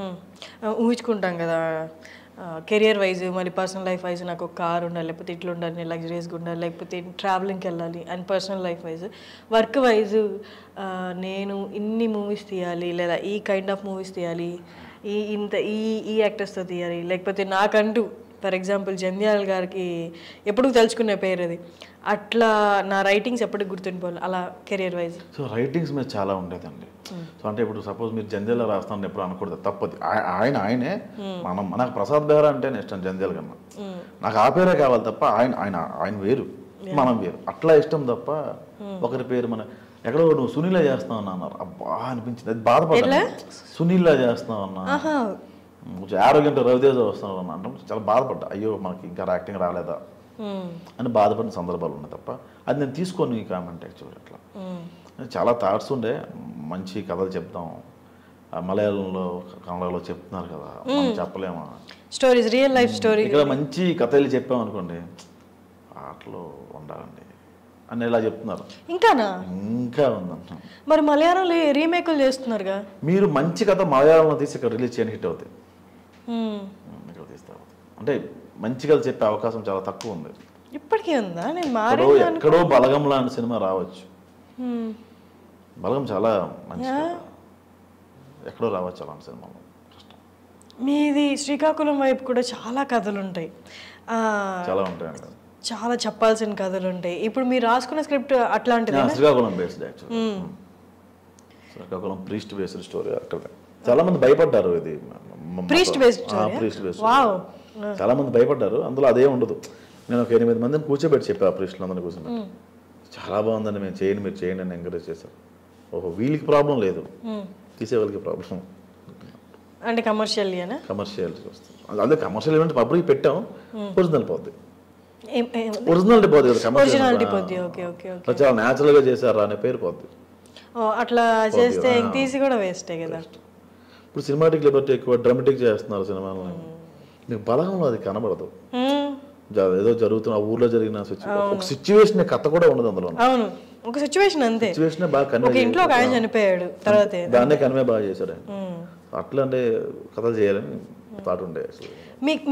ఊహించుకుంటాం కదా కెరియర్ వైజ్, మళ్ళీ పర్సనల్ లైఫ్ వైజ్ నాకు ఒక కార్ ఉండాలి, లేకపోతే ఇట్లా ఉండాలి, నేను లగ్జరీస్గా ఉండాలి, లేకపోతే ట్రావెలింగ్కి వెళ్ళాలి. And personal life wise, work wise నేను ఇన్ని మూవీస్ తీయాలి, లేదా ఈ కైండ్ ఆఫ్ మూవీస్ తీయాలి, ఈ యాక్టర్స్తో తీయాలి, లేకపోతే నాకంటూ ఫర్ ఎగ్జాంపుల్ జంధ్యాల గారికి ఎప్పుడు తలుచుకునే పేరు అది, అట్లా నా రైటింగ్స్ ఎప్పటికి గుర్తుండిపోవాలి అలా కెరియర్ వైజ్. సో రైటింగ్స్ మీద చాలా ఉండేదండి. సో అంటే ఇప్పుడు సపోజ్ మీరు జంధ్యాల రాస్తాను ఎప్పుడు అనకూడదు, తప్పది. ఆయనే నాకు ప్రసాద్ బెహ్రా అంటే ఇష్టం జంధ్యాల కన్నా, నాకు ఆ పేరే కావాలి తప్ప ఆయన వేరు మనం వేరు, అట్లా ఇష్టం తప్ప ఒకరి పేరు మన ఎక్కడో నువ్వు సునీలా చేస్తావు అన్నారు. అబ్బా అనిపించింది, అది బాధపడ్డా. సునీల్లా చేస్తావు అన్నా, కొంచెం ఆరోగ్యంట రవితేజ వస్తున్నావు అన్న అంటే చాలా బాధపడ్డా. అయ్యో మనకి ఇంకా యాక్టింగ్ రాలేదా అని బాధపడిన సందర్భాలు ఉన్నాయి తప్ప అది నేను తీసుకొని కామెంట్ యాక్చువల్గా అట్లా చాలా థాట్స్ ఉండే. మంచి కథలు చెప్తాం, మలయాళంలో కన్నడలో చెప్తున్నారు కదా, మనం చెప్పలేమా స్టోరీస్, రియల్ లైఫ్ స్టోరీ. ఇక్కడ మంచి కథలు చెప్పాం అనుకోండి, ఆటలో ఉండాలండి అని ఇలా చెప్తున్నారు. ఇంకా ఉందంట. మరి మలయాళంలో రీమేకులు చేస్తున్నారుగా. మీరు మంచి కథ మలయాళంలో తీసి ఇక్కడ రిలీజ్ చేయని హిట్ అవుతాయి, ఇక్కడ తీస్తే అంటే మంచి కథ చెప్పే అవకాశం చాలా తక్కువ ఉంది. ఇప్పటికీ ఉందా? ఎక్కడో బలగం లాంటి సినిమా రావచ్చు. బలగం చాలా మంచి, ఎక్కడో రావచ్చు అలాంటి సినిమాలో. మీది శ్రీకాకుళం వైపు కూడా చాలా కథలు ఉంటాయి, చాలా ఉంటాయండి, చాలా చెప్పాల్సిన కథలు ఉంటాయి. ఇప్పుడు మీరు రాసుకున్న స్క్రిప్ట్ అట్లాంటిది Srikakulam based actually. Srikakulam priest based story. అక్కడ చాలా మంది భయపడ్డారు, ఇది ప్రీస్ట్ బేస్డ్ చాలా మంది భయపడ్డారు. అందులో అదే ఉండదు. నేను ఒక 8 మందిని కూర్చోబెట్టి చెప్పా, ఆ ప్రీస్టులు అందరినీ కూర్చోబెట్టి చాలా బాగుందండి, మేము చేయండి, మీరు చేయండి అని ఎంకరేజ్ చేశారు. ఓహో వీళ్ళకి ప్రాబ్లం లేదు, తీసే వాళ్ళకి ప్రాబ్లం అంటే కమర్షియల్ వస్తుంది. అదే కమర్షియల్ ఈవెంట్ పబ్లిక్ పెట్టాం, ఒరిజినల్ పోద్ది, ఒరిజినాలిటీ పోద్ది కదా, కమర్షియల్ చాలా న్యాచురల్ గా చేశారా అనే పేరు పోద్ది. అట్లా చేస్తే తీసి కూడా వేస్టే కదా. ఇప్పుడు సినిమాటిక్ లిబర్టీ ఎక్కువ, డ్రామాటిక్ చేస్తున్నారు సినిమాలో. నీకు బలగంలో అది కనబడదు, ఏదో జరుగుతున్న ఆ ఊర్లో జరిగిన ఒక సిచ్యువేషన్ కథ కూడా ఉండదు అందులో. అవును, ఒక సిచ్యువేషన్ అంతే. సిచ్యువేషన్ బాగా కన్వే, ఇంట్లో ఒక ఆయన చనిపోయాడు తర్వాత దాన్నే కన్వే బాగా చేశాడు ఆయన. అట్లా అంటే కథలు చేయాలని థాట్ ఉండే.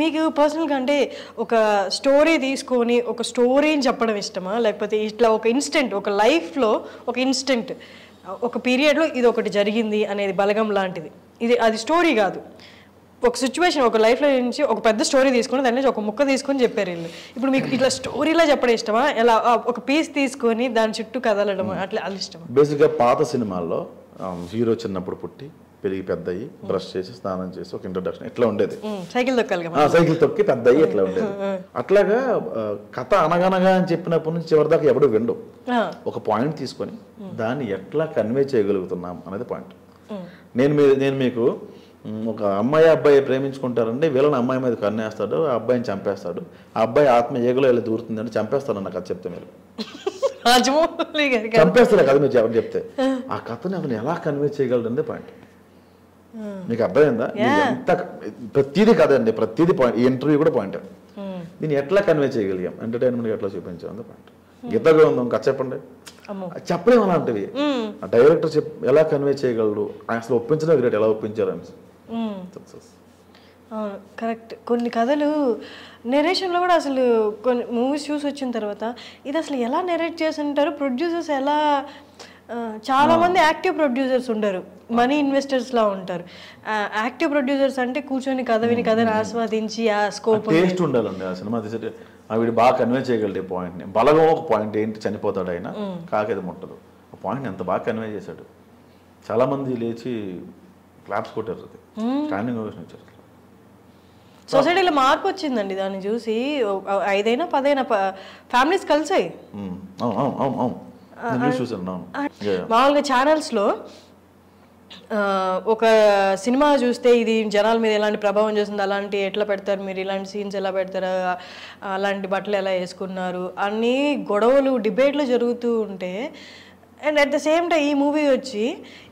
మీకు పర్సనల్గా అంటే ఒక స్టోరీ తీసుకొని ఒక స్టోరీని చెప్పడం ఇష్టమా, లేకపోతే ఇట్లా ఒక ఇన్స్టెంట్, ఒక లైఫ్లో ఒక ఇన్స్టెంట్, ఒక పీరియడ్లో ఇది ఒకటి జరిగింది అనేది బలగం లాంటిది, ఇది అది స్టోరీ కాదు, ఒక సిచ్యువేషన్, ఒక లైఫ్లో నుంచి ఒక పెద్ద స్టోరీ తీసుకొని దాని నుంచి ఒక ముక్క తీసుకొని చెప్పారు వీళ్ళు. ఇప్పుడు మీకు ఇట్లా స్టోరీలా చెప్పడం ఇష్టమా, ఎలా ఒక పీస్ తీసుకొని దాని చుట్టూ కదలడం అట్లా అది ఇష్టమా? బేసిక్గా పాత సినిమాల్లో హీరో చిన్నప్పుడు పుట్టి పెరిగి పెద్ద అయ్యి బ్రష్ చేసి స్నానం చేసి ఒక ఇంట్రొడక్షన్ ఇట్లా ఉండేది, సైకిల్ తొక్కి పెద్ద అయ్యి ఇట్లా ఉండేది. అట్లాగా కథ అనగనగా అని చెప్పినప్పటి నుంచి చివరి దాకా ఎవడు విండు, ఒక పాయింట్ తీసుకొని దాన్ని ఎట్లా కన్వే చేయగలుగుతున్నాం అనేది పాయింట్. నేను మీకు ఒక అమ్మాయి అబ్బాయి ప్రేమించుకుంటారంటే వీళ్ళని అమ్మాయి మీద కన్నేస్తాడు, ఆ అబ్బాయిని చంపేస్తాడు, ఆ అబ్బాయి ఆత్మ ఏగులో వెళ్ళి దూరుతుందంటే చంపేస్తాడు నాకు అది చెప్తే, మీరు చంపేస్తారు కదా మీరు ఎవరు చెప్తే. ఆ కథని అతను ఎలా కన్వే చేయగలడు అనేది పాయింట్. మీకు అర్థమైందా? ఎంత ప్రతిదీ కదండి, ప్రతిదీ పాయింట్. ఈ ఇంటర్వ్యూ కూడా పాయింట్. దీన్ని ఎట్లా కన్వే చేయగలిగాం, ఎంటర్టైన్మెంట్ ఎట్లా చూపించాం అంతే పాయింట్. గీతగా ఉందాం కథ చెప్పండి, చెప్పలేము అలాంటివి. ఆ డైరెక్టర్ ఎలా కన్వే చేయగలడు, అసలు ఒప్పించడం గ్రేట్, ఎలా ఒప్పించారు అని సక్సెస్. అవును, కరెక్ట్. కొన్ని కథలు నెరేషన్లో కూడా అసలు కొన్ని మూవీస్ చూసి వచ్చిన తర్వాత ఇది అసలు ఎలా నెరేట్ చేసి ఉంటారు ప్రొడ్యూసర్స్, ఎలా చాలామంది యాక్టివ్ ప్రొడ్యూసర్స్ ఉండరు, మనీ ఇన్వెస్టర్స్లా ఉంటారు. యాక్టివ్ ప్రొడ్యూసర్స్ అంటే కూర్చొని కథ విని కథను ఆస్వాదించి ఆ స్కోప్ టేస్ట్ ఉండాలండి. ఆ సినిమా తీసే వీడు బాగా కన్వే చేయగలడు పాయింట్ని. బలగం ఒక పాయింట్ ఏంటి, చనిపోతాడు ఆయన, కాకేది ముట్టదు, ఆ పాయింట్ ఎంత బాగా కన్వే చేశాడు. చాలామంది లేచి క్లాప్స్ కొట్టారు, అది స్టాండింగ్ ఓవేషన్ ఇచ్చారు. సొసైటీలో మార్పు వచ్చిందండి దాన్ని చూసి. 5 అయినా 10 అయినా ఫ్యామిలీస్ కలిసాయి. మామూలుగా ఛానల్స్లో ఒక సినిమా చూస్తే ఇది జనాల మీద ఎలాంటి ప్రభావం చేస్తుంది, అలాంటి ఎట్లా పెడతారు మీరు, ఇలాంటి సీన్స్ ఎలా పెడతారు, అలాంటి బట్టలు ఎలా వేసుకున్నారు, అన్నీ గొడవలు డిబేట్లు జరుగుతూ ఉంటే, and at the same time ఈ మూవీ వచ్చి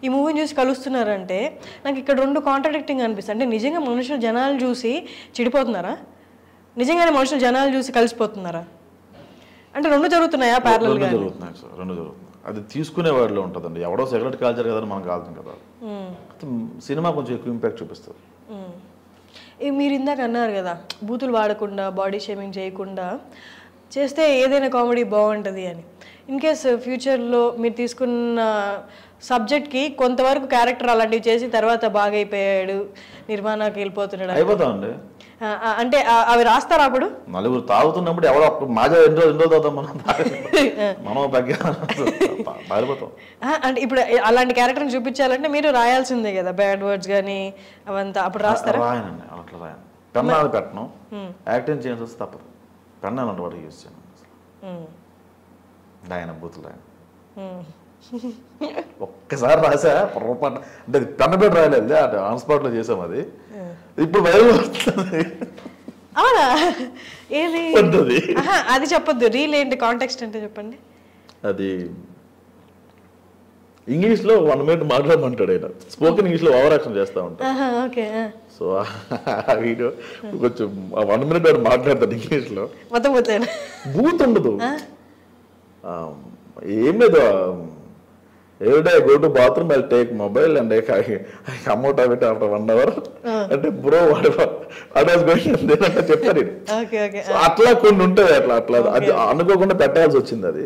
ఈ మూవీని చూసి కలుస్తున్నారంటే నాకు ఇక్కడ 2 కాంట్రాడిక్టింగ్ అనిపిస్తుంది. అంటే నిజంగా మనుషులు జనాలు చూసి చెడిపోతున్నారా, నిజంగానే మనుషులు జనాలు చూసి కలిసిపోతున్నారా, అంటే 2 జరుగుతున్నాయా ప్యారలల్గా? జరుగుతున్నాయి సార్, 2 జరుగుతున్నాయి. అది తీసుకునే వాడిలో ఉంటుందండి. ఎవడో సిగరెట్ కాల్చారు కదా మనం కాల్చాం కదా, సినిమా కొంచెం ఎక్కువ ఇంపాక్ట్ చూపిస్తుంది. మీరు ఇందాక అన్నారు కదా బూతులు వాడకుండా, బాడీ షేమింగ్ చేయకుండా చేస్తే ఏదైనా కామెడీ బాగుంటుంది అని. ఇన్ కేస్ ఫ్యూచర్లో మీరు తీసుకున్న సబ్జెక్ట్కి కొంతవరకు క్యారెక్టర్ అలాంటివి చేసి తర్వాత బాగా అయిపోయాడు, నిర్మాణానికి వెళ్ళిపోతున్నాడు, అయిపోతామండి అంటే అవి రాస్తారా? అప్పుడు నలుగురు తాగుతున్నప్పుడు ఎవరో మాజా ఎన్నో తాగుతాం మనం పారిపోతాం. అంటే ఇప్పుడు అలాంటి క్యారెక్టర్ని చూపించాలంటే మీరు రాయాల్సిందే కదా, బ్యాడ్ వర్డ్స్ కానీ అవంతా, అప్పుడు రాస్తారా? రాయనండి, అట్లా రాయను. పెన్నాలు పెట్టను, యాక్టింగ్ చేయాల్సి వస్తే తప్పదు. పెన్నాలు అంటే వాడికి యూజ్ చేయను, ఆయన బూతులు రాయను. ఒక్కసారి రాసా పొరపాటు, అంటే పెన్న పెట్టి రాయలేదు, అంటే ఆన్ స్పాట్లో చేసాం అది. ఇప్పుడు వైరల్ వస్తుంది. అవునా? ఏది వద్దు అది చెప్పొద్దు. రీల్ ఏంటి, కాంటెక్స్ట్ అంటే చెప్పండి. అది ఇంగ్లీష్లో 1 minute మాట్లాడమంటాడు ఆయన, స్పోకెన్ ఇంగ్లీష్లో ఓవర్ యాక్షన్ చేస్తూ ఉంటాడు. ఓకే. సో ఆ వీడియో కొంచెం 1 minute వాడు మాట్లాడతాడు ఇంగ్లీష్లో, మొత్తం పోతాను, బూత్ ఉండదు, ఏం లేదు. Everyday I go to bathroom, I take mobile and I come out of it after 1 hour అంటే బ్రో వాడు చెప్తారు. అట్లా కొన్ని ఉంటాయి, అట్లా అది అనుకోకుండా పెట్టాల్సి వచ్చింది. అది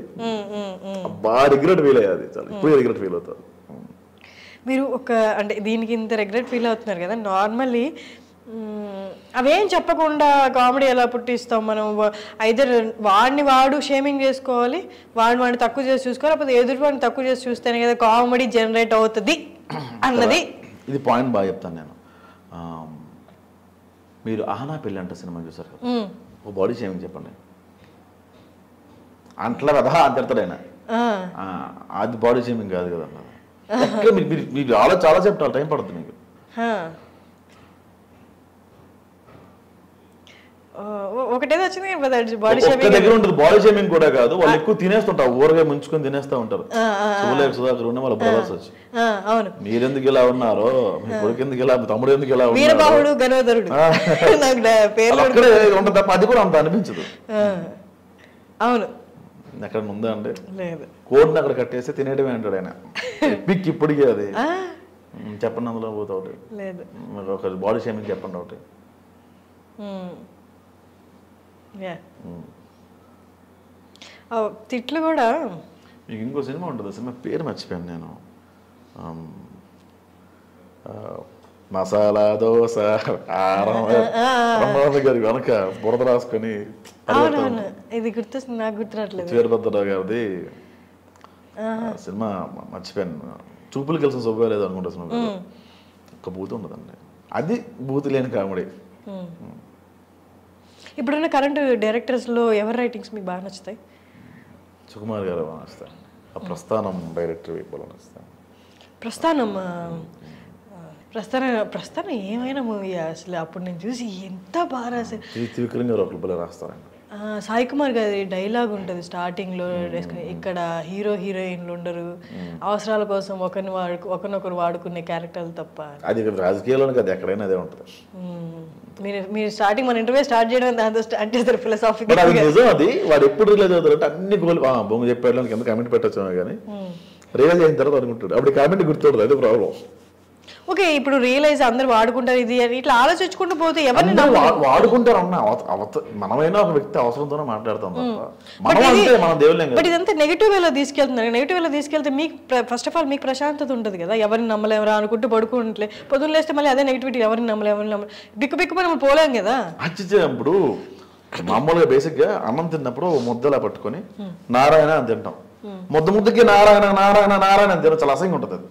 బాగా రిగ్రెట్ ఫీల్ అయ్యేది, చాలా ఇప్పుడు రిగ్రెట్ ఫీల్ అవుతారు. మీరు అంటే దీనికి ఇంత రిగ్రెట్ ఫీల్ అవుతున్నారు కదా, నార్మల్లీ అవేం చెప్పకుండా కామెడీ ఎలా పుట్టిస్తాం మనం? ఐదర్ వాడు షేమింగ్ చేసుకోవాలి, వాడిని తక్కువ చేసి చూసుకోవాలి, లేకపోతే ఎదుటి వాడిని తక్కువ చేసి చూస్తేనే కదా కామెడీ జనరేట్ అవుతుంది అన్నది. ఇది పాయింట్ బాగా చెప్తాను నేను. మీరు ఆహనా పెళ్ళి అంటే సినిమా చూసారు కదా, ఓ బాడీ షేమింగ్ చెప్పండి అంటలే కదా అంటాడు ఆయన, అది బాడీ షేమింగ్ కాదు కదా అన్నది. మీరు చాలా చెప్తారు, టైం పడుతుంది మీకు. ఒకటేదో వచ్చింది బాడీ షేమింగ్ దగ్గర ఉంటుంది. బాడీ షేమింగ్ కూడా కాదు, వాళ్ళు ఎక్కువ తినేస్తుంటారు, ఊరగా ముంచుకొని తినేస్తూ ఉంటారు. సుధాకర్ ఉన్న వాళ్ళ బ్రదర్స్ వచ్చి, మీరెందుకు ఇలా ఉన్నారో, మీ కొడుకు ఎందుకు ఇలా, తమ్ముడు ఎందుకు ఇలా ఉన్నారు, అక్కడే ఉంటుంది తప్ప అది కూడా అంత అనిపించదు. అవును, ఎక్కడ ఉందా అంటే కోడిని అక్కడ కట్టేస్తే తినేయడమే అంటాడు ఆయన. పిక్ ఇప్పటికీ అది చెప్పండి, అందులో పోతా ఒకటి లేదు, ఒక బాడీ షేమింగ్ చెప్పండి ఒకటి. తిట్లు కూడా. మీకు ఇంకో సినిమా ఉంటుంది, సినిమా పేరు మర్చిపోయాను నేను, మసాలా దోశ గారి వెనక బురద రాసుకొని, ఇది గుర్తొస్తుంది, నాకు గుర్తురాట్లేదు. వీరభద్రరావు గారిది సినిమా మర్చిపోయాను, చూపులు కలిసిన శుభ్రం లేదు అనుకుంటా సినిమా. ఒక్క బూత్ ఉండదండి, అది బూత్ లేని కామెడీ. ఇప్పుడున్న కరెంట్ డైరెక్టర్స్లో ఎవరి రైటింగ్స్ మీకు బాగా నచ్చుతాయి? సుకుమార్ గారు బాగా నచ్చుతాయి, ఆ ప్రస్థానం డైరెక్టర్ బాగా నచ్చుతాయి. ప్రస్థానం ఏమైనా మూవీ అసలు, అప్పుడు నేను చూసి ఎంత బాగా రాశారు. త్రివిక్రమ్ గారు ఒకళ్ళు రాస్తారండి. సాయి కుమార్ గారి డైలాగ్ ఉంటుంది స్టార్టింగ్లో, ఇక్కడ హీరో హీరోయిన్లు ఉండరు, అవసరాల కోసం ఒకరినొకరు వాడుకునే క్యారెక్టర్లు తప్ప. అది రాజకీయాల్లోనే కదా, ఎక్కడైనా అదే ఉంటుంది. మీరు స్టార్టింగ్ మన ఇంటర్వ్యూ స్టార్ట్ చేయడం దాంతో స్టార్ట్ చేస్తారు ఫిలాసఫీ. నిజం అది, వాడు ఎప్పుడు రిలీజ్ అవుతారు అంటే అన్ని గోల్ బొంగు చెప్పాడు కింద కామెంట్ పెట్టచ్చు కానీ రియలైజ్ అయిన తర్వాత అనుకుంటాడు, అప్పుడు కామెంట్ గుర్తుంటుంది, అదే ప్రాబ్లం. ఓకే, ఇప్పుడు రియలైజ్ అందరు వాడుకుంటారు ఇది అని ఇట్లా ఆలోచించుకుంటూ పోతే ఎవరిని వాడుకుంటారు అన్న, మనమైనా ఒక వ్యక్తి అవసరంతోనే మాట్లాడతాం తప్ప మన దేవుళ్ళే. బట్ ఇదంతా నెగిటివ్ వేలో తీసుకెళ్తున్నారు. నెగిటివ్ వేలో తీసుకెళ్తే మీకు ఫస్ట్ ఆఫ్ ఆల్ మీకు ప్రశాంతత ఉంటుంది కదా, ఎవరిని నమ్మలేవరా అనుకుంటూ పడుకుంటే పొద్దున్న లేస్తే మళ్ళీ అదే నెగిటివిటీ, ఎవరిని నమ్మలేము, బిక్కు మనం పోలేం కదా. ఇప్పుడు మామూలుగా బేసిక్ గా అన్నం తిన్నప్పుడు ముద్దలా పట్టుకొని నారాయణ అని తింటాం, ముద్దకి నారాయణ నారాయణ నారాయణ అని తినడం చాలా అసహ్యంగా ఉంటుంది.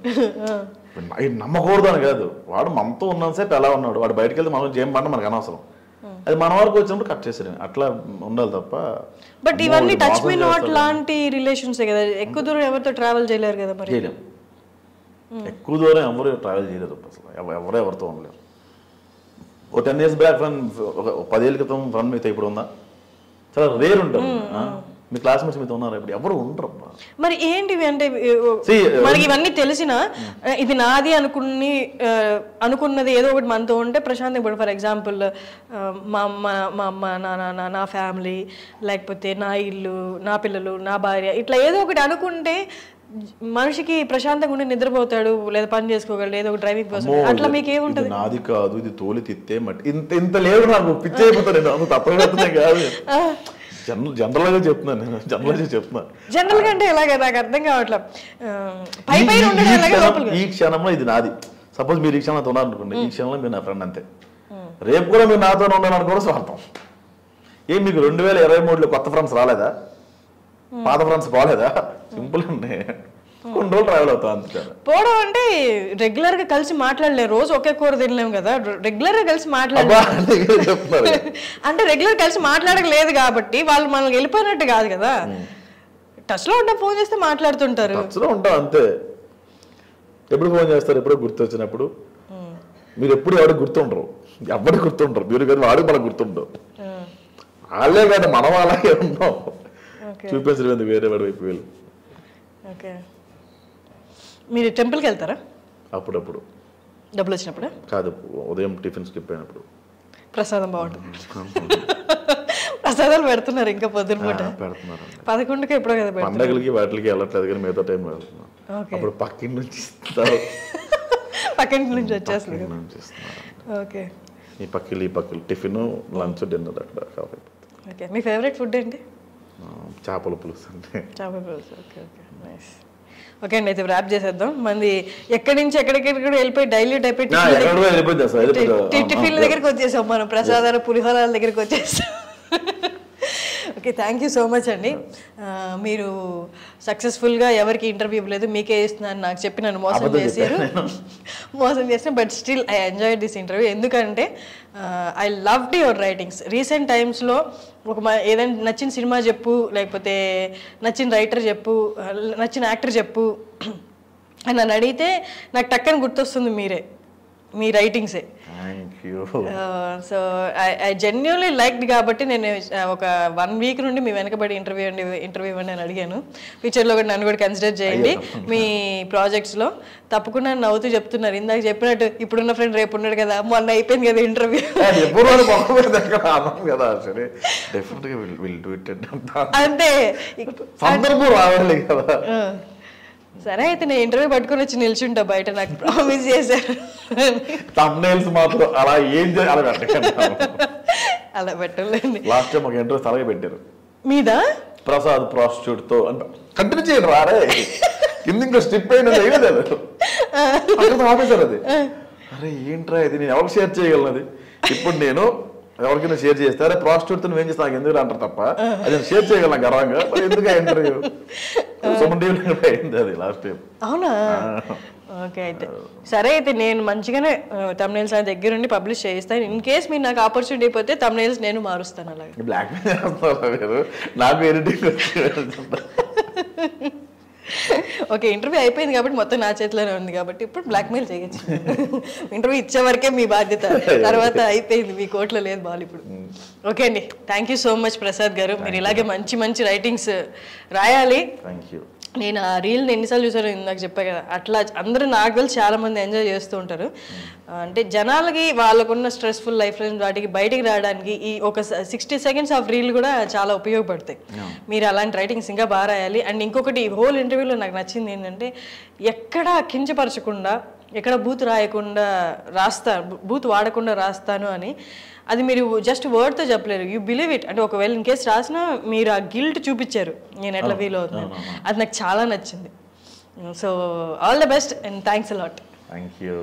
అది నమ్మకూడదు అని కాదు, వాడు మనతో ఉన్నంతసేపు ఎలా ఉన్నాడు, వాడు బయటకు వెళ్తే మనం ఏం పడినా మనకు అనవసరం, అది మన వరకు వచ్చినప్పుడు కట్ చేసేది, అట్లా ఉండాలి తప్ప. బట్ ఇవన్నీ టచ్ మీ నాట్ లాంటి రిలేషన్స్ కదా, ఎక్కువ దూరం ఎవరితో ట్రావెల్ చేయలేరు కదా. మరి చేయలేము, ఎక్కువ దూరం ఎవరు ట్రావెల్ చేయలేదు అసలు, ఎవరితో ఉండలేరు. ఒక 10 years బ్యాక్ ఫ్రెండ్, ఒక 10 ఏళ్ళ క్రితం ఫ్రెండ్ మీతో ఇప్పుడు ఉందా? చాలా రేర్ ఉంటుంది. మీ క్లాస్మేట్స్ మీతో ఉన్నారు, ఇప్పుడు ఎవరు ఉండరు. మరి ఏంటివి అంటే మనకి ఇవన్నీ తెలిసిన ఇది నాది అనుకున్నది ఏదో ఒకటి మనతో ఉంటే ప్రశాంత్. ఇప్పుడు ఫర్ ఎగ్జాంపుల్ మా అమ్మ నా ఫ్యామిలీ, లేకపోతే నా ఇల్లు, నా పిల్లలు, నా భార్య, ఇట్లా ఏదో ఒకటి అనుకుంటే మనిషికి ప్రశాంతంగా ఉండి నిద్రపోతాడు, లేదా పని చేసుకోగలడు, ఏదో ఒక డ్రైవింగ్ పర్సన్. అట్లా మీకు ఏముంటది? నాది కాదు, ఇది తోలి తిత్తే మట్టి ఇంత లేదు, నాకు పిచ్చి అయిపోతాను, తప్పనే కాదు. జనరల్ గా చెప్తున్నాను నేను, జనరల్ గా అంటే ఎలాగ నాకు అర్థం కావట్లేదు. ఈ క్షణంలో ఇది నాది, సపోజ్ మీరు ఈ క్షణంలో ఉన్నారనుకోండి, ఈ క్షణంలో మీరు నా ఫ్రెండ్ అంతే, రేపు కూడా మీరు నాతో ఉండాలనుకోవడం స్వార్థం. ఏం మీకు 2023లో కొత్త ఫ్రెండ్స్ రాలేదా, పాత ఫ్రెండ్స్ బాగాలేదా? సింపుల్ అండి, కొన్ని రోజులు ట్రావెల్ అవుతాం అంతే. పోవడం అంటే రెగ్యులర్ గా కలిసి మాట్లాడలేము, రోజు ఒకే కూర తినలేము కదా, రెగ్యులర్ గా కలిసి మాట్లాడలేదు అంటే రెగ్యులర్ కలిసి మాట్లాడలేదు కాబట్టి వాళ్ళు మనల్ని వెళ్ళిపోయినట్టు కాదు కదా. టచ్లో ఉంటా, ఫోన్ చేస్తే మాట్లాడుతుంటారు. టచ్లో ఉంటాం అంతే. ఎప్పుడు ఫోన్ చేస్తారు, ఎప్పుడో గుర్తు వచ్చినప్పుడు. మీరు ఎప్పుడు ఎవరికి గుర్తుండరు, ఎవరికి గుర్తుండరు. మీరు కానీ వాడికి మనకు గుర్తుండవు. వాళ్ళే కాదు మనం అలాగే ఉన్నాం. చూపించడం వేరే వాడి వైపు వెళ్ళి. ఓకే, మీరు టెంపుల్కి వెళ్తారా? అప్పుడప్పుడు. డబ్బులు వచ్చినప్పుడు కాదు, ఉదయం టిఫిన్ స్కిప్ అయినప్పుడు. ప్రసాదం బాగుంటుంది. ప్రసాదాలు పెడుతున్నారు ఇంకా పొద్దున పూట. పెడుతున్నారు 11కి ఎప్పుడో కదా పెడతారు. పండగలకి వాటికి వెళ్ళట్లేదు కానీ మిగతా టైంలో వెళ్తున్నాం. అప్పుడు పక్కింటి నుంచి ఇస్తారు, పక్కింటి నుంచి వచ్చేస్తుంది. ఓకే, ఈ పక్కలు ఈ పక్కలు టిఫిన్ లంచ్ డిన్నర్ అక్కడ కావాలి. ఓకే, మీ ఫేవరెట్ ఫుడ్ ఏంటి? చేపల పులుసు అంటే. చేపల పులుసు. Okay okay, nice. ఓకే అండి, అయితే ర్యాప్ చేసేద్దాం. మంది ఎక్కడి నుంచి ఎక్కడికెక్కడ వెళ్ళిపోయి డైల్యూట్ అయిపోయి టిఫిన్ల దగ్గరికి వచ్చేసాం మనం, ప్రసాదాల పులిహోరాల దగ్గరికి వచ్చేసాం. Okay, thank you so much అండి. మీరు సక్సెస్ఫుల్గా ఎవరికి ఇంటర్వ్యూ ఇవ్వలేదు, మీకే ఇస్తున్నాను నాకు చెప్పి నన్ను మోసం చేసిన but still I enjoy this interview. ఎందుకంటే I loved your writings. Recent టైమ్స్లో ఏదైనా నచ్చిన సినిమా చెప్పు, లేకపోతే నచ్చిన రైటర్ చెప్పు, నచ్చిన యాక్టర్ చెప్పు అని నన్ను అడిగితే నాకు టక్కని గుర్తొస్తుంది మీరే, మీ రైటింగ్సే. సో ఐ జెన్యున్లీ లైక్డ్ కాబట్టి నేను ఒక 1 వీక్ నుండి మీ వెనకబడి ఇంటర్వ్యూ ఇవ్వండి అని అడిగాను. ఫ్యూచర్లో కూడా నన్ను కూడా కన్సిడర్ చేయండి మీ ప్రాజెక్ట్స్లో. తప్పకుండా నవ్వుతూ చెప్తున్నారు, ఇందాక చెప్పినట్టు ఇప్పుడున్న ఫ్రెండ్ రేపు ఉన్నాడు కదా, మొన్న అయిపోయింది కదా ఇంటర్వ్యూ. అంతే, సరే అయితే నేను ఇంటర్వ్యూ పట్టుకొని వచ్చి నిల్చుంటా బయట, నాకు ప్రామిస్ చేశారు. అలా పెట్టలేండి. లాస్ట్ టైం ఒక ఇంటర్వ్యూ అలాగే పెట్టారు మీద ప్రసాద్ ప్రాస్టిట్యూట్ తో కంటిన్యూ చేయండి రారే కింద ఇంకో స్టిప్ అయినా ఆపేశారు. అది అరే ఏంట్రా ఇది, నేను ఎవరికి షేర్ చేయగలనది? ఇప్పుడు నేను ఎవరికైనా షేర్ చేస్తే అరే ప్రాస్టిట్యూట్ తో ఏం చేస్తా నాకు ఎందుకు అంటారు తప్ప, అది నేను షేర్ చేయగలను గర్వంగా. ఎందుకు ఇంటర్వ్యూ అయింది అది లాస్ట్ టైం. అవునా? ఓకే, అయితే సరే అయితే నేను మంచిగానే తమ్నైల్స్ నా దగ్గర నుండి పబ్లిష్ చేయిస్తాను. ఇన్ కేస్ మీరు నాకు ఆపర్చునిటీ అయిపోతే తమ్నైల్స్ నేను మారుస్తాను. అలాగే బ్లాక్ మెయిల్ చేస్తున్నారు నాకు ఎడిటింగ్ ఓకే, ఇంటర్వ్యూ అయిపోయింది కాబట్టి మొత్తం నా చేతిలోనే ఉంది కాబట్టి ఇప్పుడు బ్లాక్మెయిల్ చేయొచ్చు. ఇంటర్వ్యూ ఇచ్చే వరకే మీ బాధ్యత, తర్వాత అయిపోయింది, మీ కోట్లో లేదు బాల్ ఇప్పుడు. ఓకే అండి, thank you so much Prasad గారు. మీరు ఇలాగే మంచి మంచి రైటింగ్స్ రాయాలి. నేను ఆ రీల్ని ఎన్నిసార్లు చూసాను, ఇందాక చెప్పా కదా, అట్లా అందరూ నాకు తెలిసి చాలా మంది ఎంజాయ్ చేస్తూ ఉంటారు. అంటే జనాలకి వాళ్ళకున్న స్ట్రెస్ఫుల్ లైఫ్ వాటికి బయటికి రావడానికి ఈ ఒక 60 సెకండ్స్ ఆఫ్ రీల్ కూడా చాలా ఉపయోగపడతాయి. మీరు అలాంటి రైటింగ్స్ ఇంకా బాగా రాయాలి. అండ్ ఇంకొకటి హోల్ ఇంటర్వ్యూలో నాకు నచ్చింది ఏంటంటే ఎక్కడా కించపరచకుండా, ఎక్కడ బూత్ రాయకుండా బూత్ వాడకుండా రాస్తాను అని. అది మీరు జస్ట్ వర్డ్తో చెప్పలేరు, యూ బిలీవ్ ఇట్. అంటే ఒకవేళ ఇన్ కేసు రాసినా మీరు ఆ గిల్ట్ చూపించారు, నేను ఎట్లా ఫీల్ అవుతున్నాను. అది నాకు చాలా నచ్చింది. So all the best and thanks a lot. Thank you.